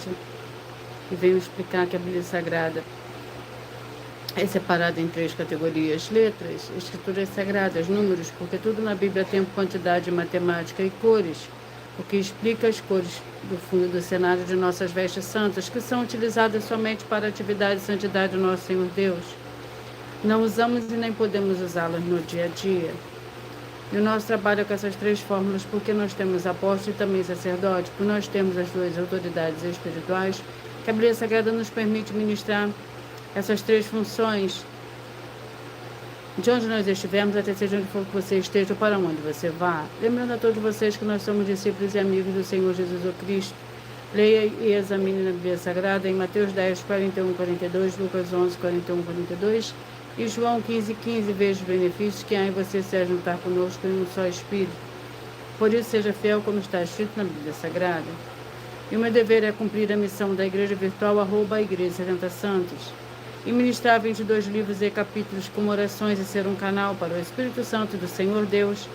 Norte e venho explicar que a Bíblia Sagrada é separada em 3 categorias: letras, escrituras sagradas, números, porque tudo na Bíblia tem quantidade, matemática e cores, o que explica as cores do fundo do cenário de nossas vestes santas, que são utilizadas somente para a atividade e santidade do nosso Senhor Deus. Não usamos e nem podemos usá-las no dia a dia. E o nosso trabalho é com essas 3 fórmulas, porque nós temos apóstolo e também sacerdote, por nós temos as 2 autoridades espirituais, que a Bíblia Sagrada nos permite ministrar essas 3 funções, de onde nós estivermos, até seja onde for que você esteja ou para onde você vá. Lembrando a todos vocês que nós somos discípulos e amigos do Senhor Jesus o Cristo. Leia e examine na Bíblia Sagrada em Mateus 10, 41, 42, Lucas 11, 41, 42 e João 15, 15. Veja os benefícios que há em você se juntar conosco em um só Espírito. Por isso, seja fiel como está escrito na Bíblia Sagrada. E o meu dever é cumprir a missão da Igreja Virtual, @Igreja 70 Santos. E ministrar 22 livros e capítulos como orações e ser um canal para o Espírito Santo do Senhor Deus,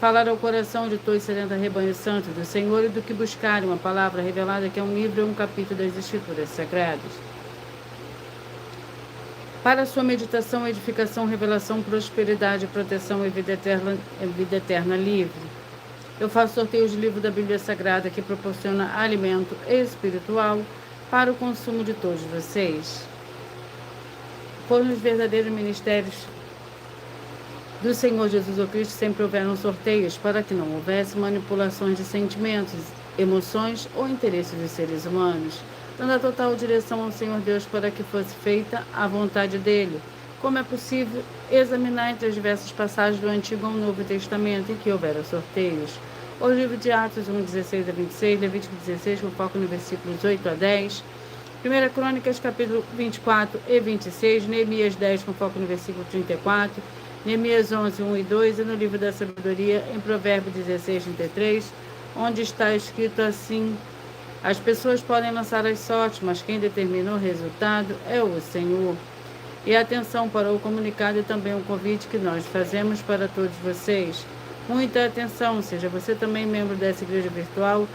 falar ao coração de todos os 70 rebanhos santos do Senhor e do que buscarem uma palavra revelada que é um livro ou um capítulo das Escrituras Sagradas. Para a sua meditação, edificação, revelação, prosperidade, proteção e vida eterna livre. Eu faço sorteios de livro da Bíblia Sagrada que proporciona alimento espiritual para o consumo de todos vocês. Foram os verdadeiros ministérios do Senhor Jesus o Cristo, sempre houveram sorteios para que não houvesse manipulações de sentimentos, emoções ou interesses dos seres humanos, dando a total direção ao Senhor Deus para que fosse feita a vontade dele. Como é possível examinar entre as diversas passagens do Antigo ao Novo Testamento em que houveram sorteios? O livro de Atos 1, 16 a 26, Levítico 16, com foco no versículos 8 a 10, 1 Crônicas, capítulo 24 e 26, Neemias 10, com foco no versículo 34, Neemias 11, 1 e 2, e no livro da sabedoria, em Provérbios 16, 33, onde está escrito assim: as pessoas podem lançar as sortes, mas quem determina o resultado é o Senhor. E atenção para o comunicado e também o convite que nós fazemos para todos vocês. Muita atenção, seja você também membro dessa igreja virtual,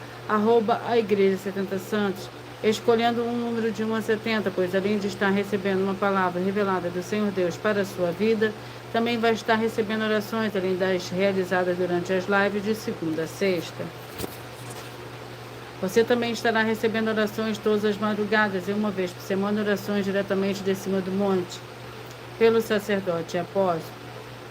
@Igreja 70 Santos, escolhendo um número de 1 a 70, pois além de estar recebendo uma palavra revelada do Senhor Deus para a sua vida, também vai estar recebendo orações, além das realizadas durante as lives de segunda a sexta. Você também estará recebendo orações todas as madrugadas e uma vez por semana orações diretamente de cima do monte, pelo sacerdote e apóstolo.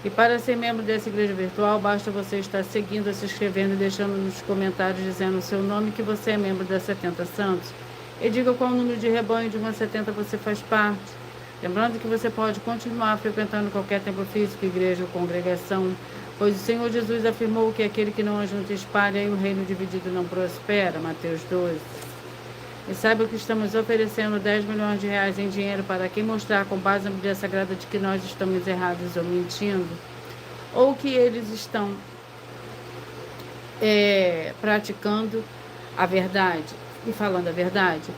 E para ser membro dessa igreja virtual, basta você estar seguindo, se inscrevendo e deixando nos comentários dizendo o seu nome que você é membro da 70 Santos. E diga qual número de rebanho de 1 a 70 você faz parte. Lembrando que você pode continuar frequentando qualquer templo físico, igreja ou congregação, pois o Senhor Jesus afirmou que aquele que não ajunta espalha e o reino dividido não prospera. Mateus 12. E saiba que estamos oferecendo 10 milhões de reais em dinheiro para quem mostrar com base na Bíblia Sagrada de que nós estamos errados ou mentindo, ou que eles estão praticando a verdade e falando a verdade.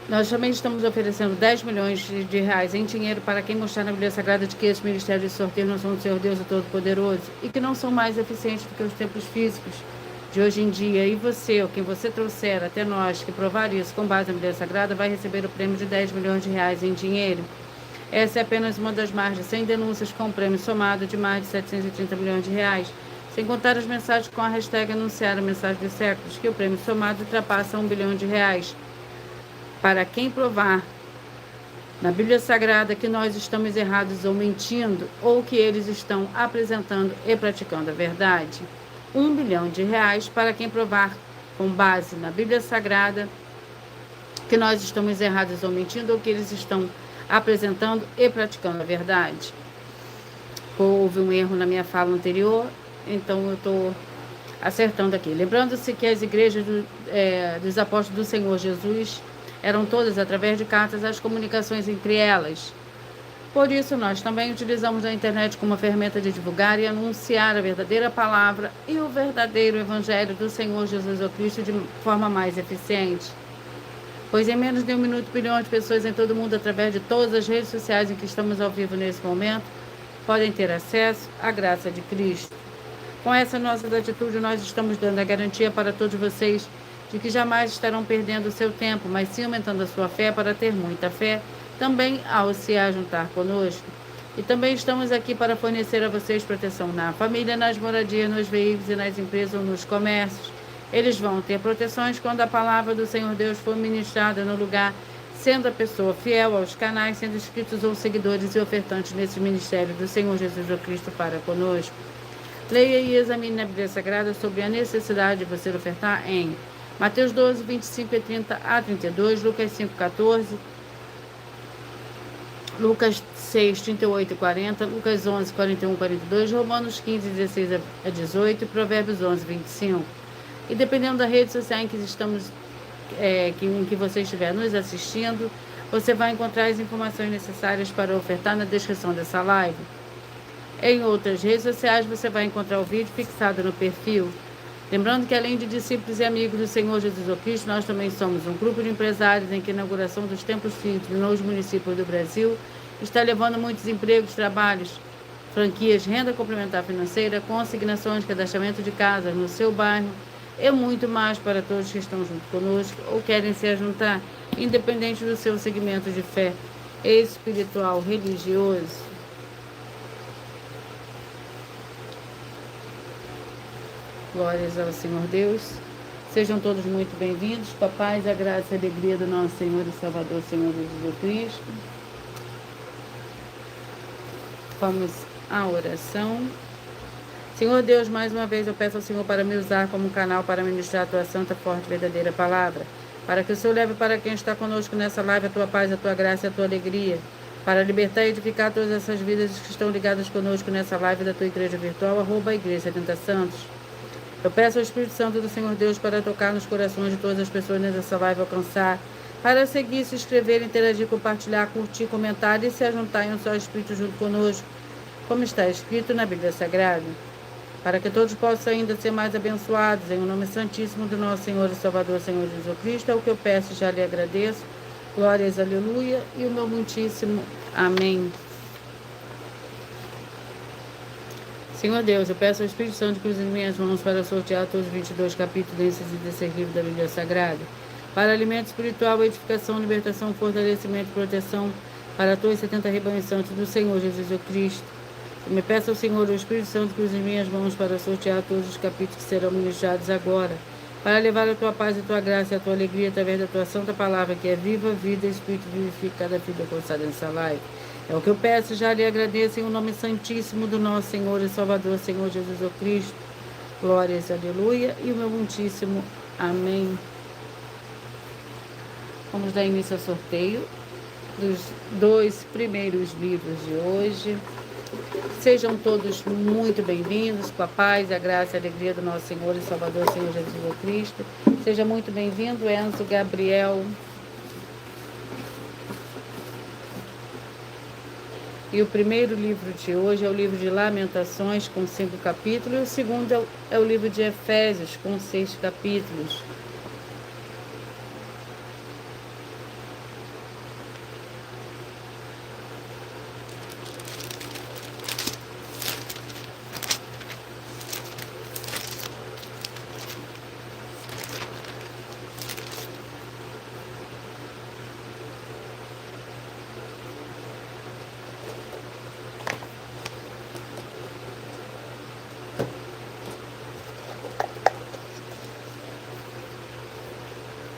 Nós também estamos oferecendo 10 milhões de reais em dinheiro para quem mostrar na Bíblia Sagrada de que esses ministérios de sorteio não são do Senhor Deus, o Todo-Poderoso, e que não são mais eficientes do que os templos físicos de hoje em dia. E você, ou quem você trouxer até nós, que provar isso com base na Bíblia Sagrada, vai receber o prêmio de 10 milhões de reais em dinheiro. Essa é apenas uma das mais de 100 denúncias com um prêmio somado de mais de 730 milhões de reais, sem contar as mensagens com a hashtag anunciar a mensagem dos séculos, que o prêmio somado ultrapassa 1 bilhão de reais. Para quem provar na Bíblia Sagrada que nós estamos errados ou mentindo, ou que eles estão apresentando e praticando a verdade. 1 bilhão de reais para quem provar com base na Bíblia Sagrada que nós estamos errados ou mentindo, ou que eles estão apresentando e praticando a verdade. Houve um erro na minha fala anterior, então eu estou acertando aqui. Lembrando-se que as igrejas dos apóstolos do Senhor Jesus eram todas através de cartas, as comunicações entre elas. Por isso, nós também utilizamos a internet como uma ferramenta de divulgar e anunciar a verdadeira palavra e o verdadeiro evangelho do Senhor Jesus Cristo de forma mais eficiente. Pois em menos de 1 minuto, bilhões de pessoas em todo o mundo, através de todas as redes sociais em que estamos ao vivo nesse momento, podem ter acesso à graça de Cristo. Com essa nossa atitude, nós estamos dando a garantia para todos vocês de que jamais estarão perdendo o seu tempo, mas sim aumentando a sua fé para ter muita fé, também ao se ajuntar conosco. E também estamos aqui para fornecer a vocês proteção na família, nas moradias, nos veículos e nas empresas ou nos comércios. Eles vão ter proteções quando a palavra do Senhor Deus for ministrada no lugar, sendo a pessoa fiel aos canais, sendo inscritos ou seguidores e ofertantes nesse ministério do Senhor Jesus Cristo para conosco. Leia e examine na Bíblia Sagrada sobre a necessidade de você ofertar em Mateus 12, 25 e 30 a 32, Lucas 5, 14, Lucas 6, 38 e 40, Lucas 11, 41 e 42, Romanos 15, 16 a 18 e Provérbios 11, 25. E dependendo da rede social em que estamos, em que você estiver nos assistindo, você vai encontrar as informações necessárias para ofertar na descrição dessa live. Em outras redes sociais você vai encontrar o vídeo fixado no perfil. Lembrando que além de discípulos e amigos do Senhor Jesus Cristo, nós também somos um grupo de empresários em que a inauguração dos templos físicos nos municípios do Brasil está levando muitos empregos, trabalhos, franquias, renda complementar financeira, consignações, cadastramento de casas no seu bairro e muito mais para todos que estão junto conosco ou querem se juntar, independente do seu segmento de fé espiritual, religioso. Glórias ao Senhor Deus. Sejam todos muito bem-vindos. Com a paz, a graça e a alegria do nosso Senhor e Salvador, Senhor Jesus Cristo. Vamos à oração. Senhor Deus, mais uma vez eu peço ao Senhor para me usar como canal para ministrar a tua santa, forte e verdadeira palavra. Para que o Senhor leve para quem está conosco nessa live a tua paz, a tua graça e a tua alegria. Para libertar e edificar todas essas vidas que estão ligadas conosco nessa live da tua igreja virtual, @Igreja 70 Santos. Eu peço ao Espírito Santo do Senhor Deus para tocar nos corações de todas as pessoas nessa live, alcançar, para seguir, se inscrever, interagir, compartilhar, curtir, comentar e se juntar em um só Espírito junto conosco, como está escrito na Bíblia Sagrada, para que todos possam ainda ser mais abençoados, em o nome santíssimo do nosso Senhor e Salvador, Senhor Jesus Cristo, é o que eu peço e já lhe agradeço. Glórias, aleluia, e o meu muitíssimo amém. Senhor Deus, eu peço ao Espírito Santo que use minhas mãos para sortear todos os 22 capítulos desse livro da Bíblia Sagrada, para alimento espiritual, edificação, libertação, fortalecimento e proteção para todos os 70 rebanhos santos do Senhor Jesus Cristo. Eu me peço ao Senhor, o Espírito Santo, que use minhas mãos para sortear todos os capítulos que serão ministrados agora, para levar a tua paz, a tua graça e a tua alegria através da tua santa palavra, que é viva, vida, Espírito vivifica cada vida alcançada nessa live. É o que eu peço, já lhe agradeço em o nome santíssimo do nosso Senhor e Salvador, Senhor Jesus Cristo. Glórias, aleluia, e o meu muitíssimo amém. Vamos dar início ao sorteio dos 2 primeiros livros de hoje. Sejam todos muito bem-vindos, com a paz, a graça e a alegria do nosso Senhor e Salvador, Senhor Jesus Cristo. Seja muito bem-vindo, Enzo, Gabriel. E o primeiro livro de hoje é o livro de Lamentações, com 5 capítulos, e o segundo é o livro de Efésios, com 6 capítulos.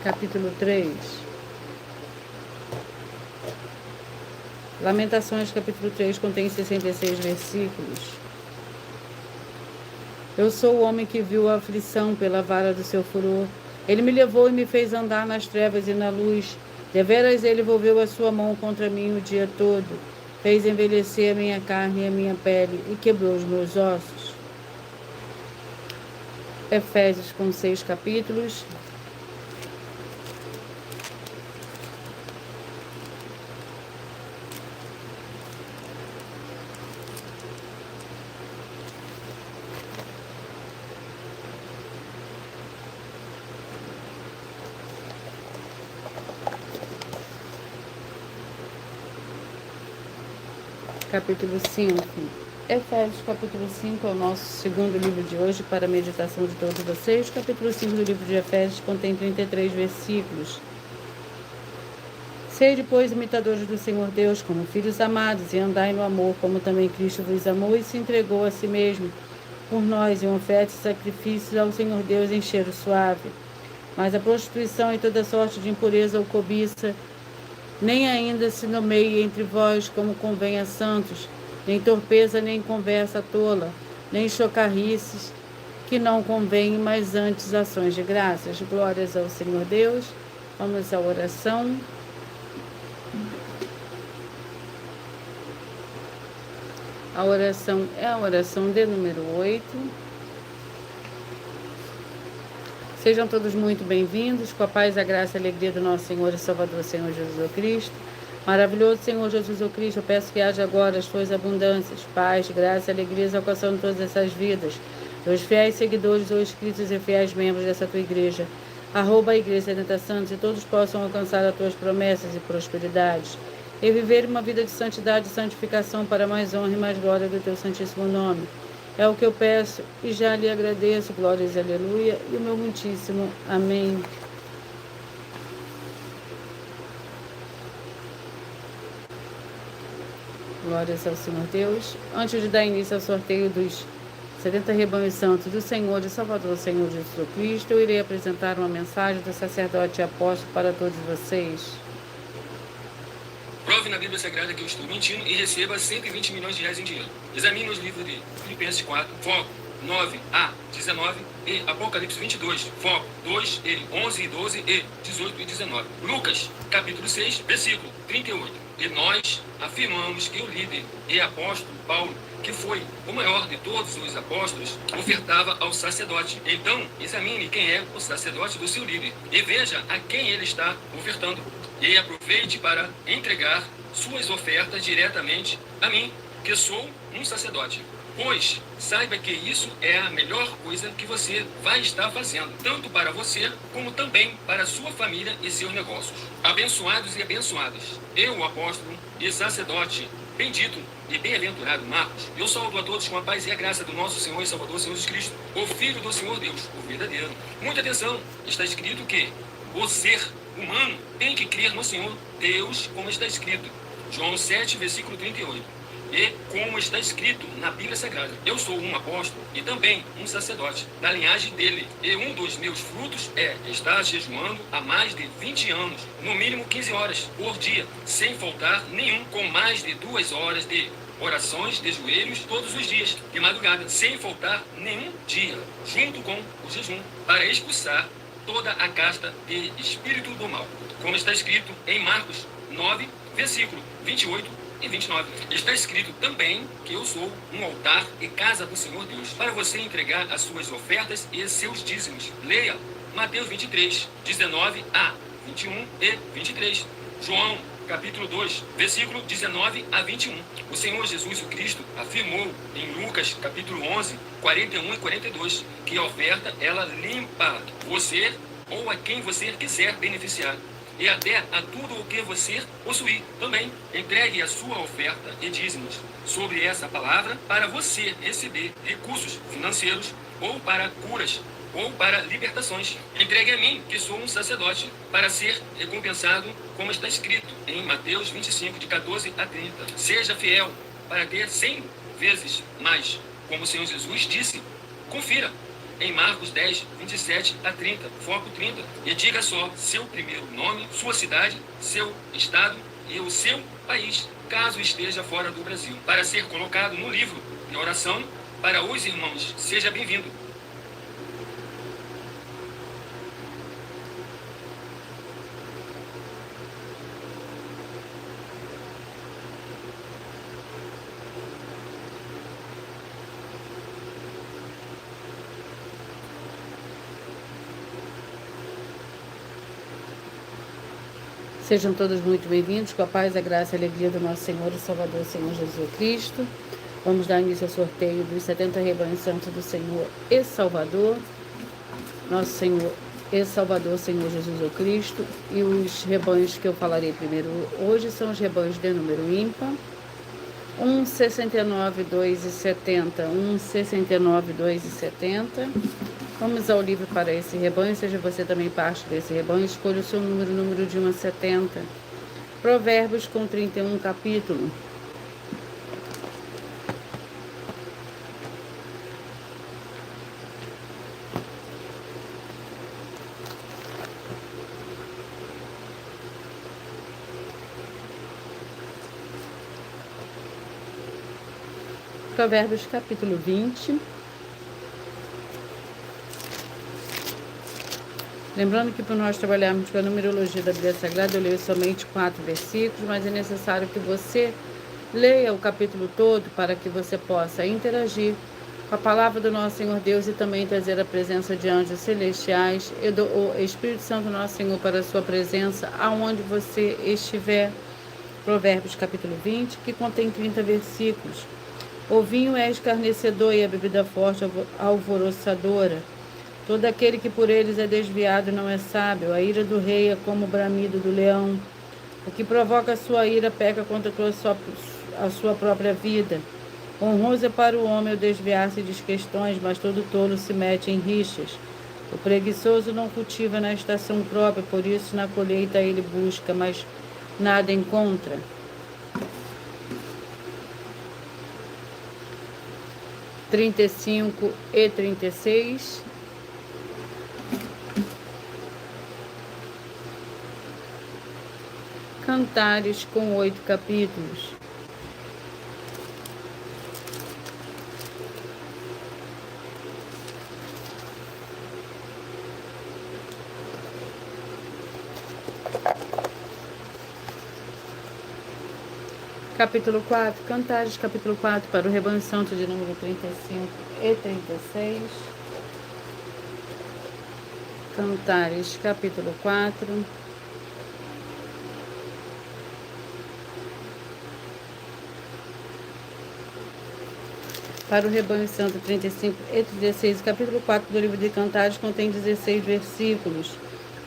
Capítulo 3. Lamentações, capítulo 3, contém 66 versículos. Eu sou o homem que viu a aflição pela vara do seu furor. Ele me levou e me fez andar nas trevas e na luz. Deveras ele volveu a sua mão contra mim o dia todo. Fez envelhecer a minha carne e a minha pele e quebrou os meus ossos. Efésios, com 6 capítulos. Capítulo 5. Efésios capítulo 5 é o nosso segundo livro de hoje para a meditação de todos vocês. O capítulo 5 do livro de Efésios contém 33 versículos. Sede, pois, imitadores do Senhor Deus, como filhos amados, e andai no amor, como também Cristo vos amou e se entregou a si mesmo por nós, em oferta e sacrifícios ao Senhor Deus em cheiro suave. Mas a prostituição e toda sorte de impureza ou cobiça nem ainda se nomeie entre vós como convém a santos, nem torpeza, nem conversa tola, nem chocarrices, que não convém, mas antes ações de graças. Glórias ao Senhor Deus. Vamos à oração. A oração é a oração de número 8. Sejam todos muito bem-vindos, com a paz, a graça e a alegria do nosso Senhor e Salvador, Senhor Jesus Cristo. Maravilhoso Senhor Jesus Cristo, eu peço que haja agora as tuas abundâncias, paz, graça e alegria alcançando todas essas vidas, dos fiéis seguidores ou inscritos e fiéis membros dessa tua igreja. Arroba a Igreja 70 Santos e todos possam alcançar as tuas promessas e prosperidades e viver uma vida de santidade e santificação para mais honra e mais glória do teu santíssimo nome. É o que eu peço e já lhe agradeço, glórias e aleluia, e o meu muitíssimo amém. Glórias ao Senhor Deus. Antes de dar início ao sorteio dos 70 rebanhos santos do Senhor e Salvador, Senhor Jesus Cristo, eu irei apresentar uma mensagem do sacerdote e apóstolo para todos vocês. Prove na Bíblia Sagrada que eu estou mentindo e receba 120 milhões de reais em dinheiro. Examine os livros de Filipenses 4, foco 9a 19 e Apocalipse 22, foco 2 e 11 e 12 e 18 e 19. Lucas, capítulo 6, versículo 38. E nós afirmamos que o líder e apóstolo Paulo, que foi o maior de todos os apóstolos, ofertava ao sacerdote. Então, examine quem é o sacerdote do seu líder e veja a quem ele está ofertando. E aproveite para entregar suas ofertas diretamente a mim, que sou um sacerdote. Pois saiba que isso é a melhor coisa que você vai estar fazendo, tanto para você, como também para sua família e seus negócios. Abençoados e abençoadas, eu, o apóstolo e sacerdote, bendito e bem-aventurado Marcos, eu saúdo a todos com a paz e a graça do nosso Senhor e Salvador, Senhor Jesus Cristo, o Filho do Senhor Deus, o verdadeiro. Muita atenção, está escrito que o ser humano tem que crer no Senhor Deus, como está escrito. João 7, versículo 38. E como está escrito na Bíblia Sagrada, eu sou um apóstolo e também um sacerdote da linhagem dele. E um dos meus frutos é estar jejuando há mais de 20 anos, no mínimo 15 horas por dia, sem faltar nenhum, com mais de 2 horas de orações de joelhos todos os dias, de madrugada, sem faltar nenhum dia, junto com o jejum, para expulsar toda a casta de espírito do mal. Como está escrito em Marcos 9, versículo 28 e 29. Está escrito também que eu sou um altar e casa do Senhor Deus, para você entregar as suas ofertas e seus dízimos. Leia Mateus 23, 19 a 21 e 23. João, capítulo 2, versículo 19 a 21. O Senhor Jesus o Cristo afirmou em Lucas, capítulo 11, 41 e 42, que a oferta, ela limpa você ou a quem você quiser beneficiar. E até a tudo o que você possuir. Também entregue a sua oferta e dízimos sobre essa palavra para você receber recursos financeiros ou para curas ou para libertações. Entregue a mim, que sou um sacerdote, para ser recompensado, como está escrito em Mateus 25, de 14 a 30. Seja fiel para ter 100 vezes mais, como o Senhor Jesus disse. Confira em Marcos 10, 27 a 30, foco 30, e diga só seu primeiro nome, sua cidade, seu estado e o seu país, caso esteja fora do Brasil, para ser colocado no livro de oração para os irmãos. Seja bem-vindo. Sejam todos muito bem-vindos, com a paz, a graça e a alegria do nosso Senhor e Salvador, Senhor Jesus Cristo. Vamos dar início ao sorteio dos 70 rebanhos santos do Senhor e Salvador, nosso Senhor e Salvador, Senhor Jesus Cristo. E os rebanhos que eu falarei primeiro hoje são os rebanhos de número ímpar. 1,69, 2,70. 1,69, 2,70. Vamos ao livro para esse rebanho. Seja você também parte desse rebanho. Escolha o seu número de 1 a 70. Provérbios com 31 capítulo. Provérbios capítulo 20. Lembrando que para nós trabalharmos com a numerologia da Bíblia Sagrada, eu leio somente 4 versículos, mas é necessário que você leia o capítulo todo para que você possa interagir com a palavra do nosso Senhor Deus e também trazer a presença de anjos celestiais e do Espírito Santo nosso Senhor para a sua presença aonde você estiver. Provérbios capítulo 20, que contém 30 versículos. O vinho é escarnecedor e a bebida forte alvoroçadora. Todo aquele que por eles é desviado não é sábio. A ira do rei é como o bramido do leão. O que provoca a sua ira peca contra a sua própria vida. Honroso é para o homem o desviar-se de questões, mas todo tolo se mete em rixas. O preguiçoso não cultiva na estação própria, por isso na colheita ele busca, mas nada encontra. Trinta e 35 e 36. Cantares com 8 capítulos. Capítulo 4, Cantares, capítulo 4, para o rebanho santo de número 35 e 36. Cantares, capítulo 4. Para o rebanho santo 35 e 36, capítulo 4 do livro de Cantares contém 16 versículos.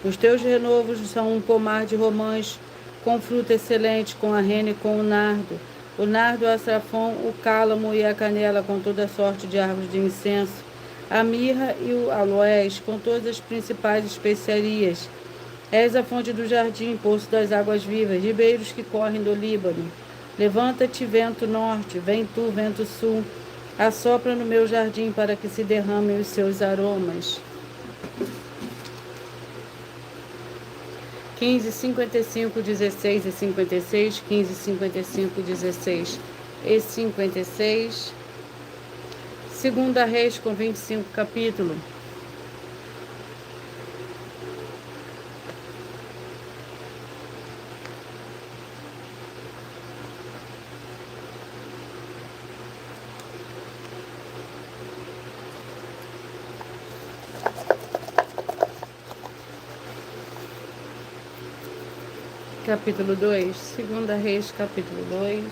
Os teus renovos são um pomar de romãs, com fruta excelente, com a rene e com o nardo, o açafrão, o cálamo e a canela, com toda sorte de árvores de incenso, a mirra e o aloés, com todas as principais especiarias. És a fonte do jardim, poço das águas vivas, ribeiros que correm do Líbano. Levanta-te, vento norte, vem tu, vento sul, assopra no meu jardim para que se derramem os seus aromas. 15, 55, 16 e 56, 15, 55, 16 e 56. Segunda Reis com 25 capítulo. Capítulo 2, Segunda Reis, capítulo 2.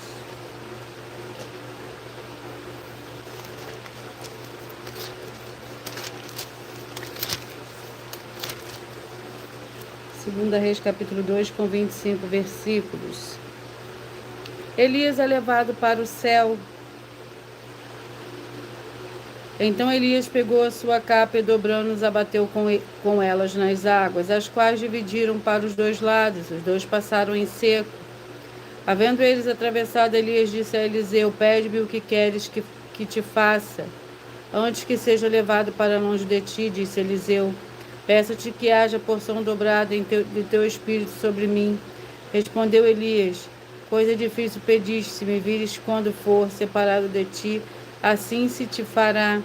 Segunda Reis, capítulo 2, com 25 versículos. Elias é levado para o céu. Então Elias pegou a sua capa e dobrando-os abateu com elas nas águas, as quais dividiram para os dois lados, os dois passaram em seco. Havendo eles atravessado, Elias disse a Eliseu: pede-me o que queres que te faça, antes que seja levado para longe de ti, disse Eliseu. Peço-te que haja porção dobrada de teu espírito sobre mim. Respondeu Elias: coisa difícil pediste, se me vires quando for separado de ti, assim se te fará.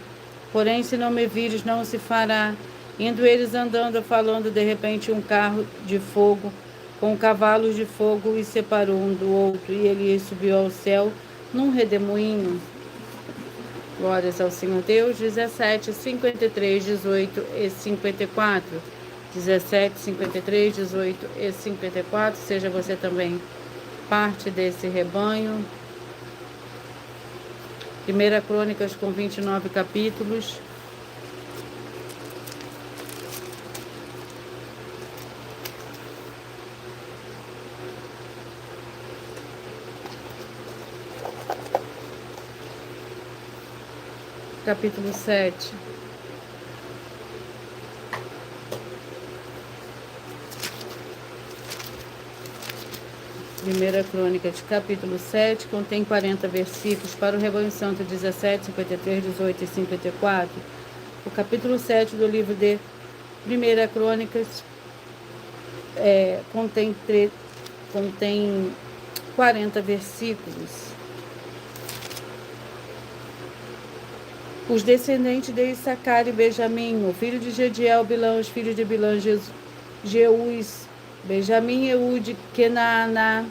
Porém, se não me vires, não se fará. Indo eles andando, falando, de repente um carro de fogo, com cavalos de fogo, os separou um do outro, e Elias subiu ao céu num redemoinho. Glórias ao Senhor Deus. 17, 53, 18 e 54. 17, 53, 18 e 54. Seja você também parte desse rebanho. 1 Crônicas com 29 capítulos. capítulo 7. Primeira Crônicas, capítulo 7, contém 40 versículos. Para o Rebanho Santo, 17, 53, 18 e 54. O capítulo 7 do livro de Primeira Crônicas contém 40 versículos. Os descendentes de Issacar e Benjamim, o filho de Gediel, Bilã, os filhos de Bilã, Jeús, Benjamim, Eude, Kenaaná,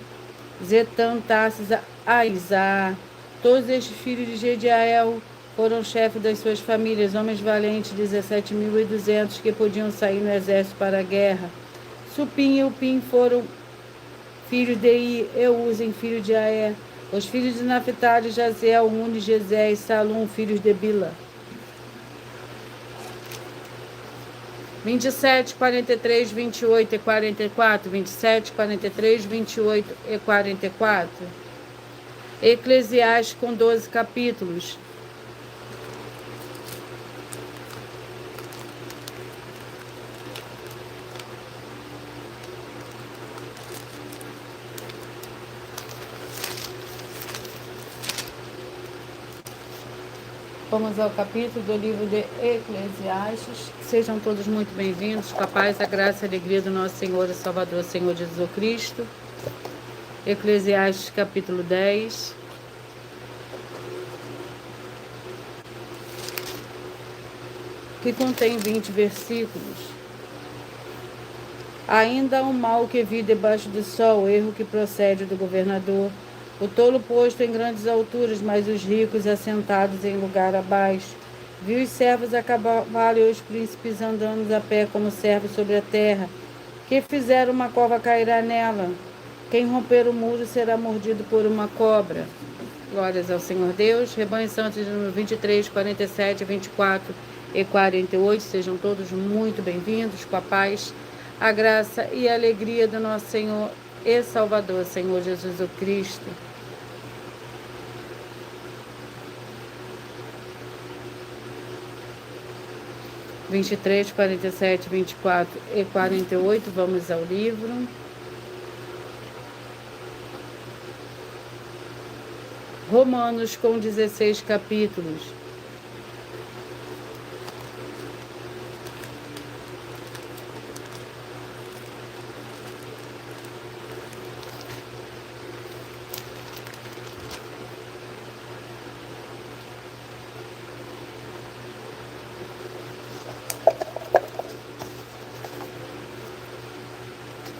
Zetã, Tarsis, Aizá. Todos estes filhos de Gediel foram chefes das suas famílias, homens valentes, 17.200, que podiam sair no exército para a guerra. Supim e Upim foram filhos de Eusen, filho de Aé. Os filhos de Naphtali, Jaziel, Uni, Jezé e Salum, filhos de Bilã. 27, 43, 28 e 44. 27, 43, 28 e 44. Eclesiastes com 12 capítulos. Vamos ao capítulo do livro de Eclesiastes. Sejam todos muito bem-vindos, com a paz, a graça e a alegria do nosso Senhor e Salvador, Senhor Jesus Cristo. Eclesiastes, capítulo 10. Que contém 20 versículos. Ainda há um mal que vi debaixo do sol, o erro que procede do governador. O tolo posto em grandes alturas, mas os ricos assentados em lugar abaixo. Vi os servos a cavalo e os príncipes andando a pé como servos sobre a terra. Que fizeram uma cova cairá nela. Quem romper o muro será mordido por uma cobra. Glórias ao Senhor Deus. Rebanho Santo de número 23, 47, 24 e 48. Sejam todos muito bem-vindos, com a paz, a graça e a alegria do nosso Senhor e Salvador, Senhor Jesus o Cristo. (23, 47, 24 e 48). Vamos ao livro. Romanos com 16 capítulos.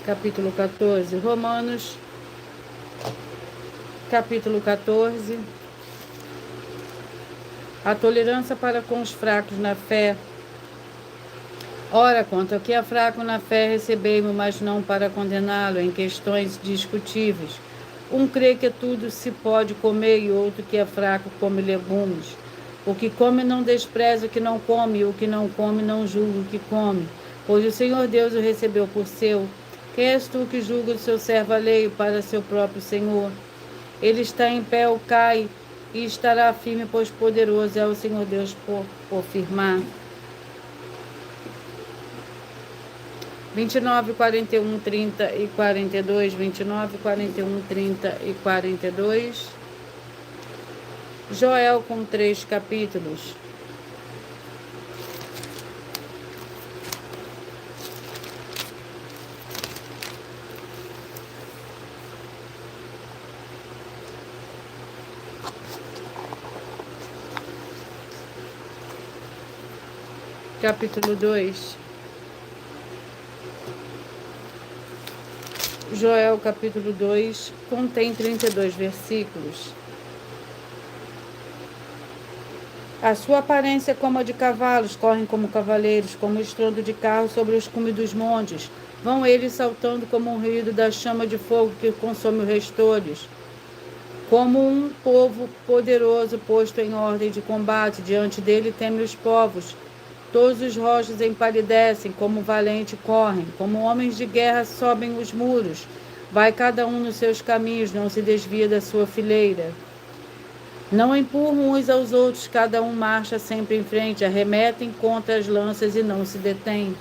Capítulo 14, Romanos, capítulo 14. A tolerância para com os fracos na fé. Ora, quanto ao que é fraco na fé, recebei-mo, mas não para condená-lo em questões discutíveis. Um crê que tudo se pode comer e outro que é fraco come legumes. O que come não despreza o que não come, e o que não come não julga o que come, pois o Senhor Deus o recebeu por seu. Quem és tu que julga o seu servo alheio para seu próprio Senhor? Ele está em pé ou cai, e estará firme, pois poderoso é o Senhor Deus por firmar. 29, 41, 30 e 42. 29, 41, 30 e 42. Joel com 3 capítulos. Capítulo 2. Joel, capítulo 2, contém 32 versículos. A sua aparência é como a de cavalos, correm como cavaleiros, como o estrondo de carro sobre os cumes dos montes. Vão eles saltando como um ruído da chama de fogo que consome os restolhos. Como um povo poderoso posto em ordem de combate, diante dele temem os povos. Todos os rojos empalidecem, como valente correm, como homens de guerra sobem os muros. Vai cada um nos seus caminhos, não se desvia da sua fileira. Não empurram uns aos outros, cada um marcha sempre em frente, arremetem contra as lanças e não se detêm.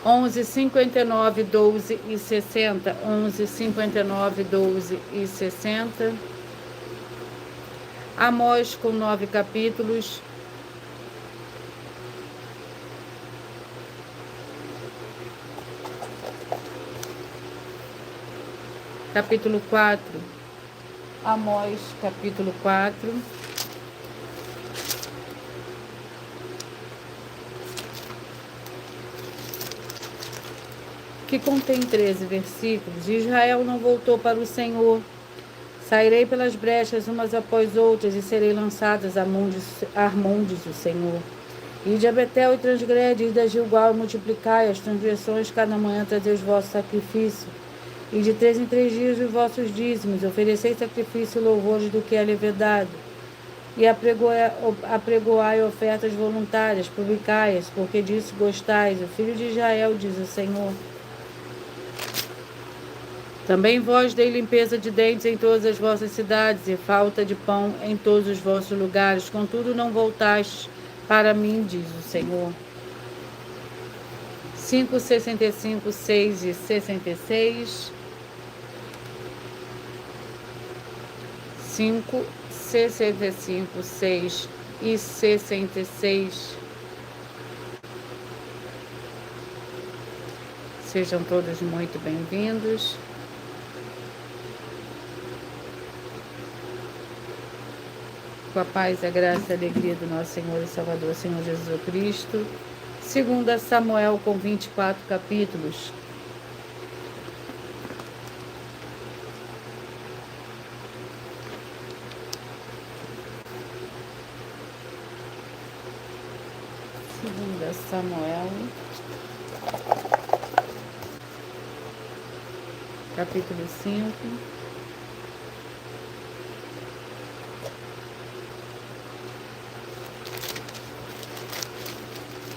11, 59, 12 e 60. 11, 59, 12 e 60. Amós, com 9 capítulos. Capítulo 4. Amós, capítulo 4. Que contém 13 versículos. Israel não voltou para o Senhor. Sairei pelas brechas umas após outras e serei lançadas a mão, diz o Senhor. Ide a Betel e transgrede, ide a Gilgal e multiplicai as transgressões, cada manhã trazei os vossos sacrifícios. E de 3 em 3 dias os vossos dízimos, oferecei sacrifício e louvores do que é levedado. E apregoai ofertas voluntárias, publicai-as, porque disso gostais, o filho de Israel, diz o Senhor. Também vós dei limpeza de dentes em todas as vossas cidades, e falta de pão em todos os vossos lugares, contudo não voltastes para mim, diz o Senhor. 5, 65, 6 e 66. 5, 65, 6 e 66. Sejam todos muito bem-vindos. Com a paz, a graça e a alegria do nosso Senhor e Salvador, Senhor Jesus Cristo. 2 Samuel, com 24 capítulos. Samuel, capítulo 5.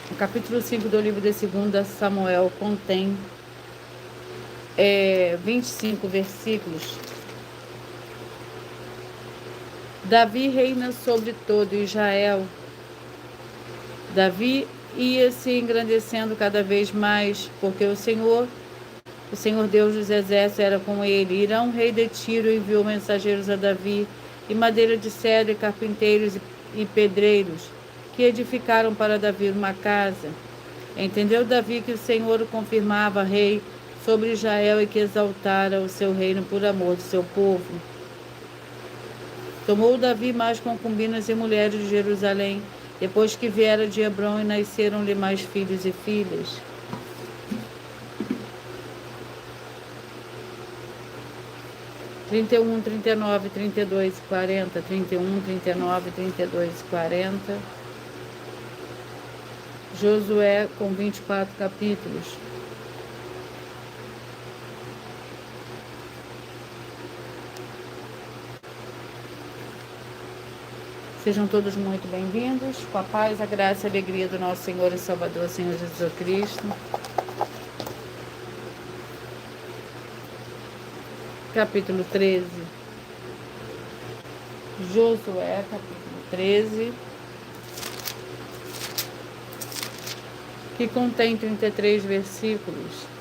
O capítulo 5 do livro de 2 Samuel contém 25 versículos. Davi reina sobre todo Israel. Davi ia se engrandecendo cada vez mais, porque o Senhor Deus dos exércitos era com ele. Irão, rei de Tiro, enviou mensageiros a Davi, e madeira de cedro, e carpinteiros e pedreiros, que edificaram para Davi uma casa. Entendeu Davi que o Senhor o confirmava rei sobre Israel e que exaltara o seu reino por amor do seu povo. Tomou Davi mais concubinas e mulheres de Jerusalém, depois que viera de Hebrom, e nasceram-lhe mais filhos e filhas. (31, 39, 32 e 40). 31, 39, 32 e 40. Josué, com 24 capítulos. Sejam todos muito bem-vindos, com a paz, a graça e a alegria do nosso Senhor e Salvador, Senhor Jesus Cristo. Capítulo 13. Josué, capítulo 13, que contém 33 versículos.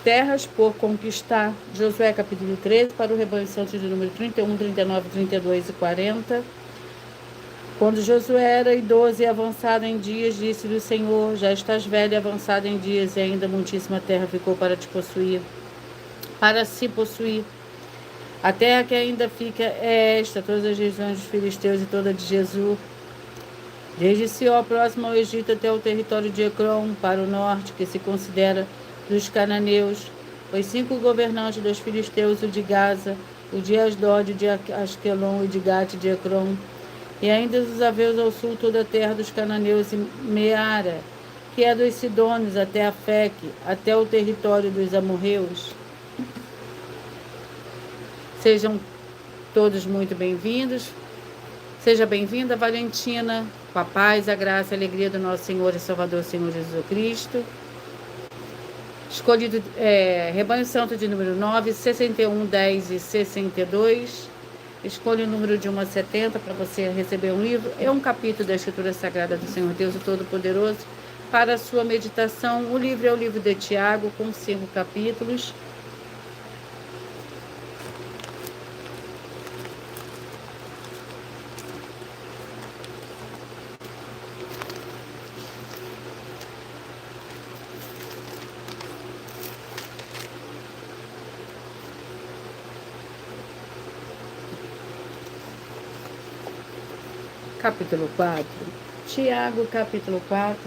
Terras por conquistar. Josué capítulo 13, para o rebanho santo de número 31, 39, 32 e 40. Quando Josué era idoso e avançado em dias, disse-lhe o Senhor: já estás velho e avançado em dias, e ainda muitíssima terra ficou para te possuir, para se possuir. A terra que ainda fica é esta, todas as regiões dos filisteus e toda de Jesus, desde Sió, próximo ao Egito, até o território de Ecrom, para o norte, que se considera dos cananeus, os 5 governantes dos filisteus, o de Gaza, o de Asdod, o de Asquelon, o de Gate, de Ecrom, e ainda os haveus ao sul, toda a terra dos cananeus e Meara, que é dos Sidônios até a Feque, até o território dos amorreus. Sejam todos muito bem-vindos. Seja bem-vinda, Valentina, com a paz, a graça e a alegria do nosso Senhor e Salvador, Senhor Jesus Cristo. Escolhido Rebanho Santo de número 9, 61, 10 e 62. Escolha o número de 1 a 70 para você receber um livro. É um capítulo da Escritura Sagrada do Senhor Deus o Todo-Poderoso para a sua meditação. O livro é o livro de Tiago, com 5 capítulos. Capítulo 4. Tiago, capítulo 4.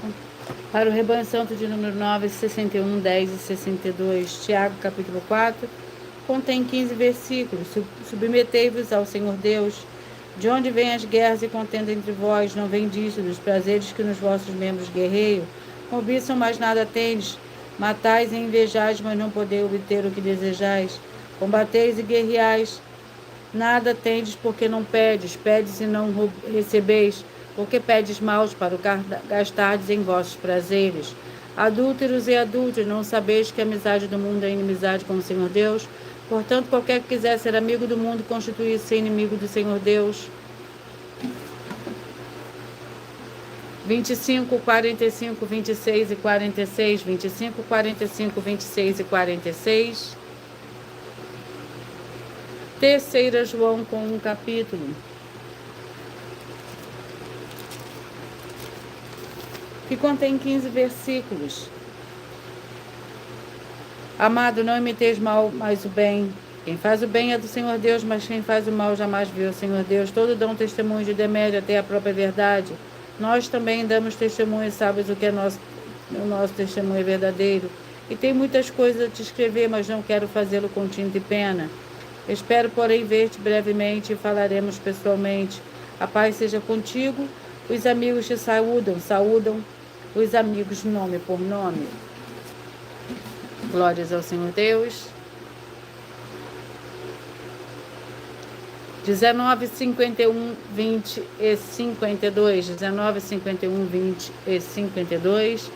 Para o Rebanho Santo de número 9, 61, 10 e 62. Tiago, capítulo 4. Contém 15 versículos. Submetei-vos ao Senhor Deus. De onde vêm as guerras e contenda entre vós? Não vem disso, dos prazeres que nos vossos membros guerreiam? Cobiçam, mas nada tendes. Matais e invejais, mas não podeis obter o que desejais. Combateis e guerreais. Nada tendes porque não pedes, pedes e não recebeis, porque pedes maus para o gastardes em vossos prazeres. Adúlteros e adúlteras, não sabeis que a amizade do mundo é inimizade com o Senhor Deus? Portanto, qualquer que quiser ser amigo do mundo, constitui-se inimigo do Senhor Deus. 25, 45, 26 e 46, 25, 45, 26 e 46. Terceira João com um capítulo, que contém 15 versículos. Amado, não imiteis mal, mas o bem. Quem faz o bem é do Senhor Deus, mas quem faz o mal jamais viu o Senhor Deus. Todos dão testemunho de Demétrio, até a própria verdade. Nós também damos testemunho, sabes o que é o nosso testemunho é verdadeiro. E tem muitas coisas a te escrever, mas não quero fazê-lo com tinta e pena. Espero, porém, ver-te brevemente e falaremos pessoalmente. A paz seja contigo. Os amigos te saúdam os amigos nome por nome. Glórias ao Senhor Deus. 19, 51, 20 e 52. 19, 51, 20 e 52.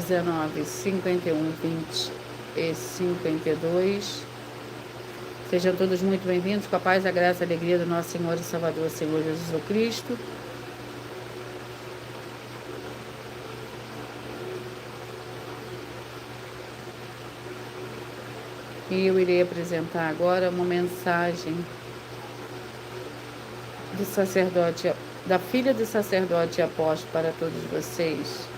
(19, 51, 20 e 52). Sejam todos muito bem-vindos, com a paz, a graça e a alegria do nosso Senhor e Salvador, Senhor Jesus Cristo. E eu irei apresentar agora uma mensagem do sacerdote, da filha do sacerdote e apóstolo para todos vocês.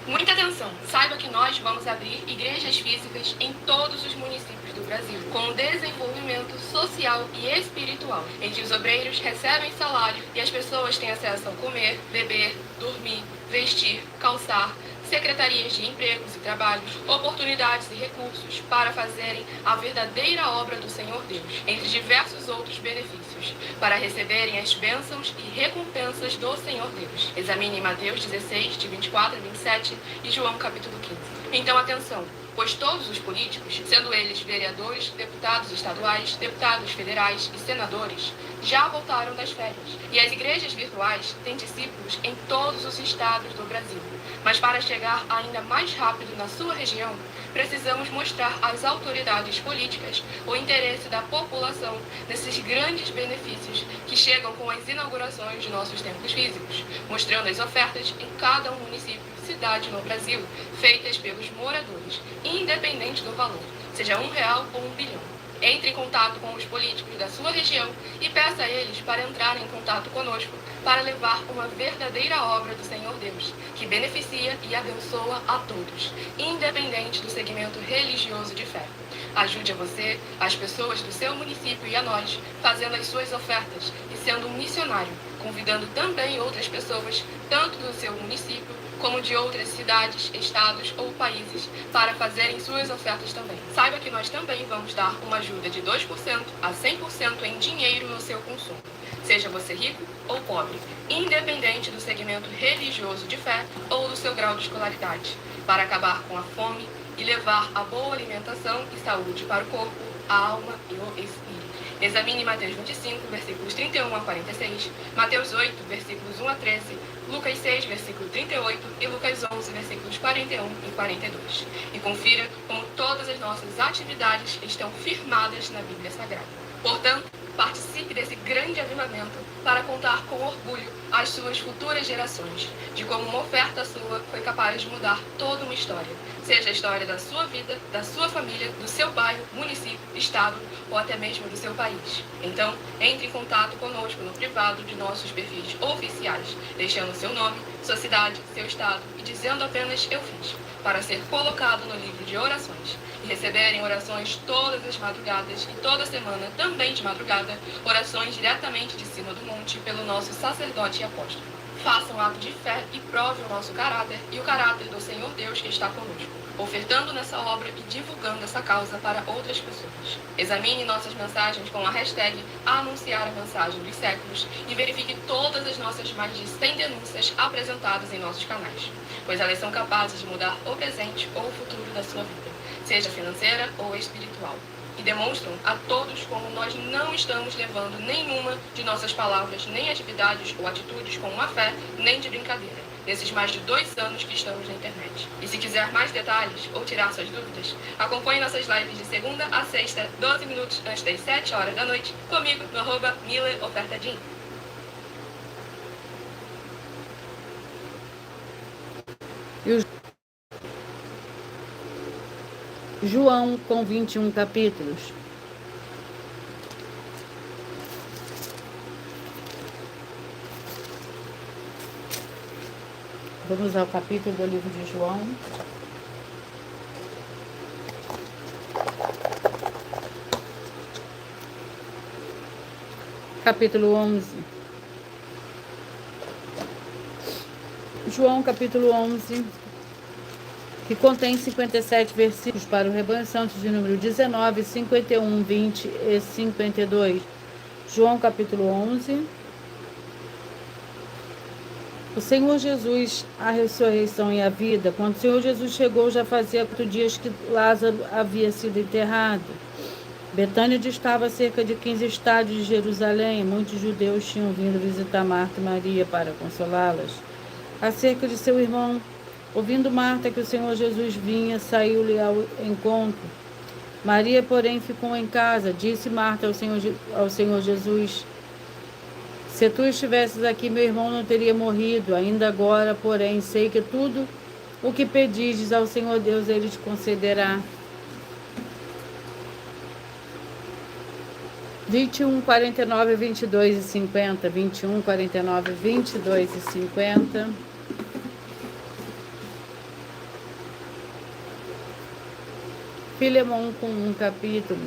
Muita atenção! Saiba que nós vamos abrir igrejas físicas em todos os municípios do Brasil, com desenvolvimento social e espiritual, em que os obreiros recebem salário e as pessoas têm acesso ao comer, beber, dormir, vestir, calçar, secretarias de empregos e trabalhos, oportunidades e recursos para fazerem a verdadeira obra do Senhor Deus, entre diversos outros benefícios, para receberem as bênçãos e recompensas do Senhor Deus. Examine Mateus 16, de 24 a 27 e João capítulo 15. Então, atenção! Pois todos os políticos, sendo eles vereadores, deputados estaduais, deputados federais e senadores, já voltaram das férias. E as igrejas virtuais têm discípulos em todos os estados do Brasil. Mas para chegar ainda mais rápido na sua região, precisamos mostrar às autoridades políticas o interesse da população nesses grandes benefícios que chegam com as inaugurações de nossos templos físicos, mostrando as ofertas em cada município, cidade no Brasil, feitas pelos moradores, independente do valor, seja R$1 ou 1 bilhão. Entre em contato com os políticos da sua região e peça a eles para entrarem em contato conosco para levar uma verdadeira obra do Senhor Deus, que beneficia e abençoa a todos, independente do segmento religioso de fé. Ajude a você, as pessoas do seu município e a nós, fazendo as suas ofertas e sendo um missionário, convidando também outras pessoas, tanto do seu município como de outras cidades, estados ou países, para fazerem suas ofertas também. Saiba que nós também vamos dar uma ajuda de 2% a 100% em dinheiro no seu consumo. Seja você rico ou pobre, independente do segmento religioso de fé ou do seu grau de escolaridade, para acabar com a fome e levar a boa alimentação e saúde para o corpo, a alma e o espírito. Examine Mateus 25, versículos 31 a 46, Mateus 8, versículos 1 a 13, Lucas 6, versículo 38 e Lucas 11, versículos 41 e 42. E confira como todas as nossas atividades estão firmadas na Bíblia Sagrada. Portanto, participe desse grande avivamento para contar com orgulho às suas futuras gerações de como uma oferta sua foi capaz de mudar toda uma história, seja a história da sua vida, da sua família, do seu bairro, município, estado ou até mesmo do seu país. Então, entre em contato conosco no privado de nossos perfis oficiais, deixando seu nome, sua cidade, seu estado e dizendo apenas "eu fiz", para ser colocado no livro de orações e receberem orações todas as madrugadas e toda semana, também de madrugada, orações diretamente de cima do monte pelo nosso sacerdote e apóstolo. Faça um ato de fé e prove o nosso caráter e o caráter do Senhor Deus que está conosco, ofertando nessa obra e divulgando essa causa para outras pessoas. Examine nossas mensagens com a hashtag Anunciar a Mensagem dos Séculos e verifique todas as nossas mais de 100 denúncias apresentadas em nossos canais, pois elas são capazes de mudar o presente ou o futuro da sua vida, seja financeira ou espiritual, e demonstram a todos como nós não estamos levando nenhuma de nossas palavras, nem atividades ou atitudes com má fé, nem de brincadeira, nesses mais de 2 anos que estamos na internet. E se quiser mais detalhes ou tirar suas dúvidas, acompanhe nossas lives de segunda a sexta, 12 minutos antes das 7 horas da noite, comigo no @MillerOfertaDin. João com 21 capítulos. Vamos ao capítulo do livro de João. Capítulo 11. João, capítulo 11, que contém 57 versículos para o rebanho santo de número 19, 51, 20 e 52. João, capítulo 11. O Senhor Jesus, a ressurreição e a vida. Quando o Senhor Jesus chegou, já fazia 4 dias que Lázaro havia sido enterrado. Betânia distava a cerca de 15 estádios de Jerusalém. Muitos judeus tinham vindo visitar Marta e Maria para consolá-las acerca de seu irmão. Ouvindo Marta que o Senhor Jesus vinha, saiu-lhe ao encontro. Maria, porém, ficou em casa. Disse Marta ao Senhor Jesus: se tu estivesses aqui, meu irmão não teria morrido. Ainda agora, porém, sei que tudo o que pedires ao Senhor Deus, Ele te concederá. 21, 49, 22 e 50. 21, 49, 22 e 50. Filemão com 1 capítulo.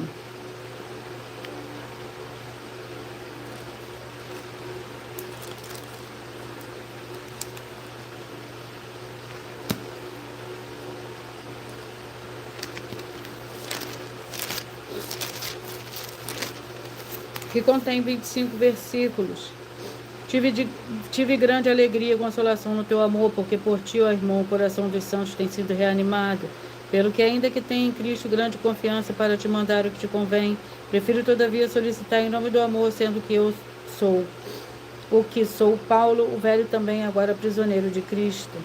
Que contém 25 versículos. Tive grande alegria e consolação no teu amor, porque por ti, ó irmão, o coração dos santos tem sido reanimado. Pelo que, ainda que tenha em Cristo grande confiança para te mandar o que te convém, prefiro todavia solicitar em nome do amor, sendo que eu sou o que sou Paulo, o velho também, agora prisioneiro de Cristo.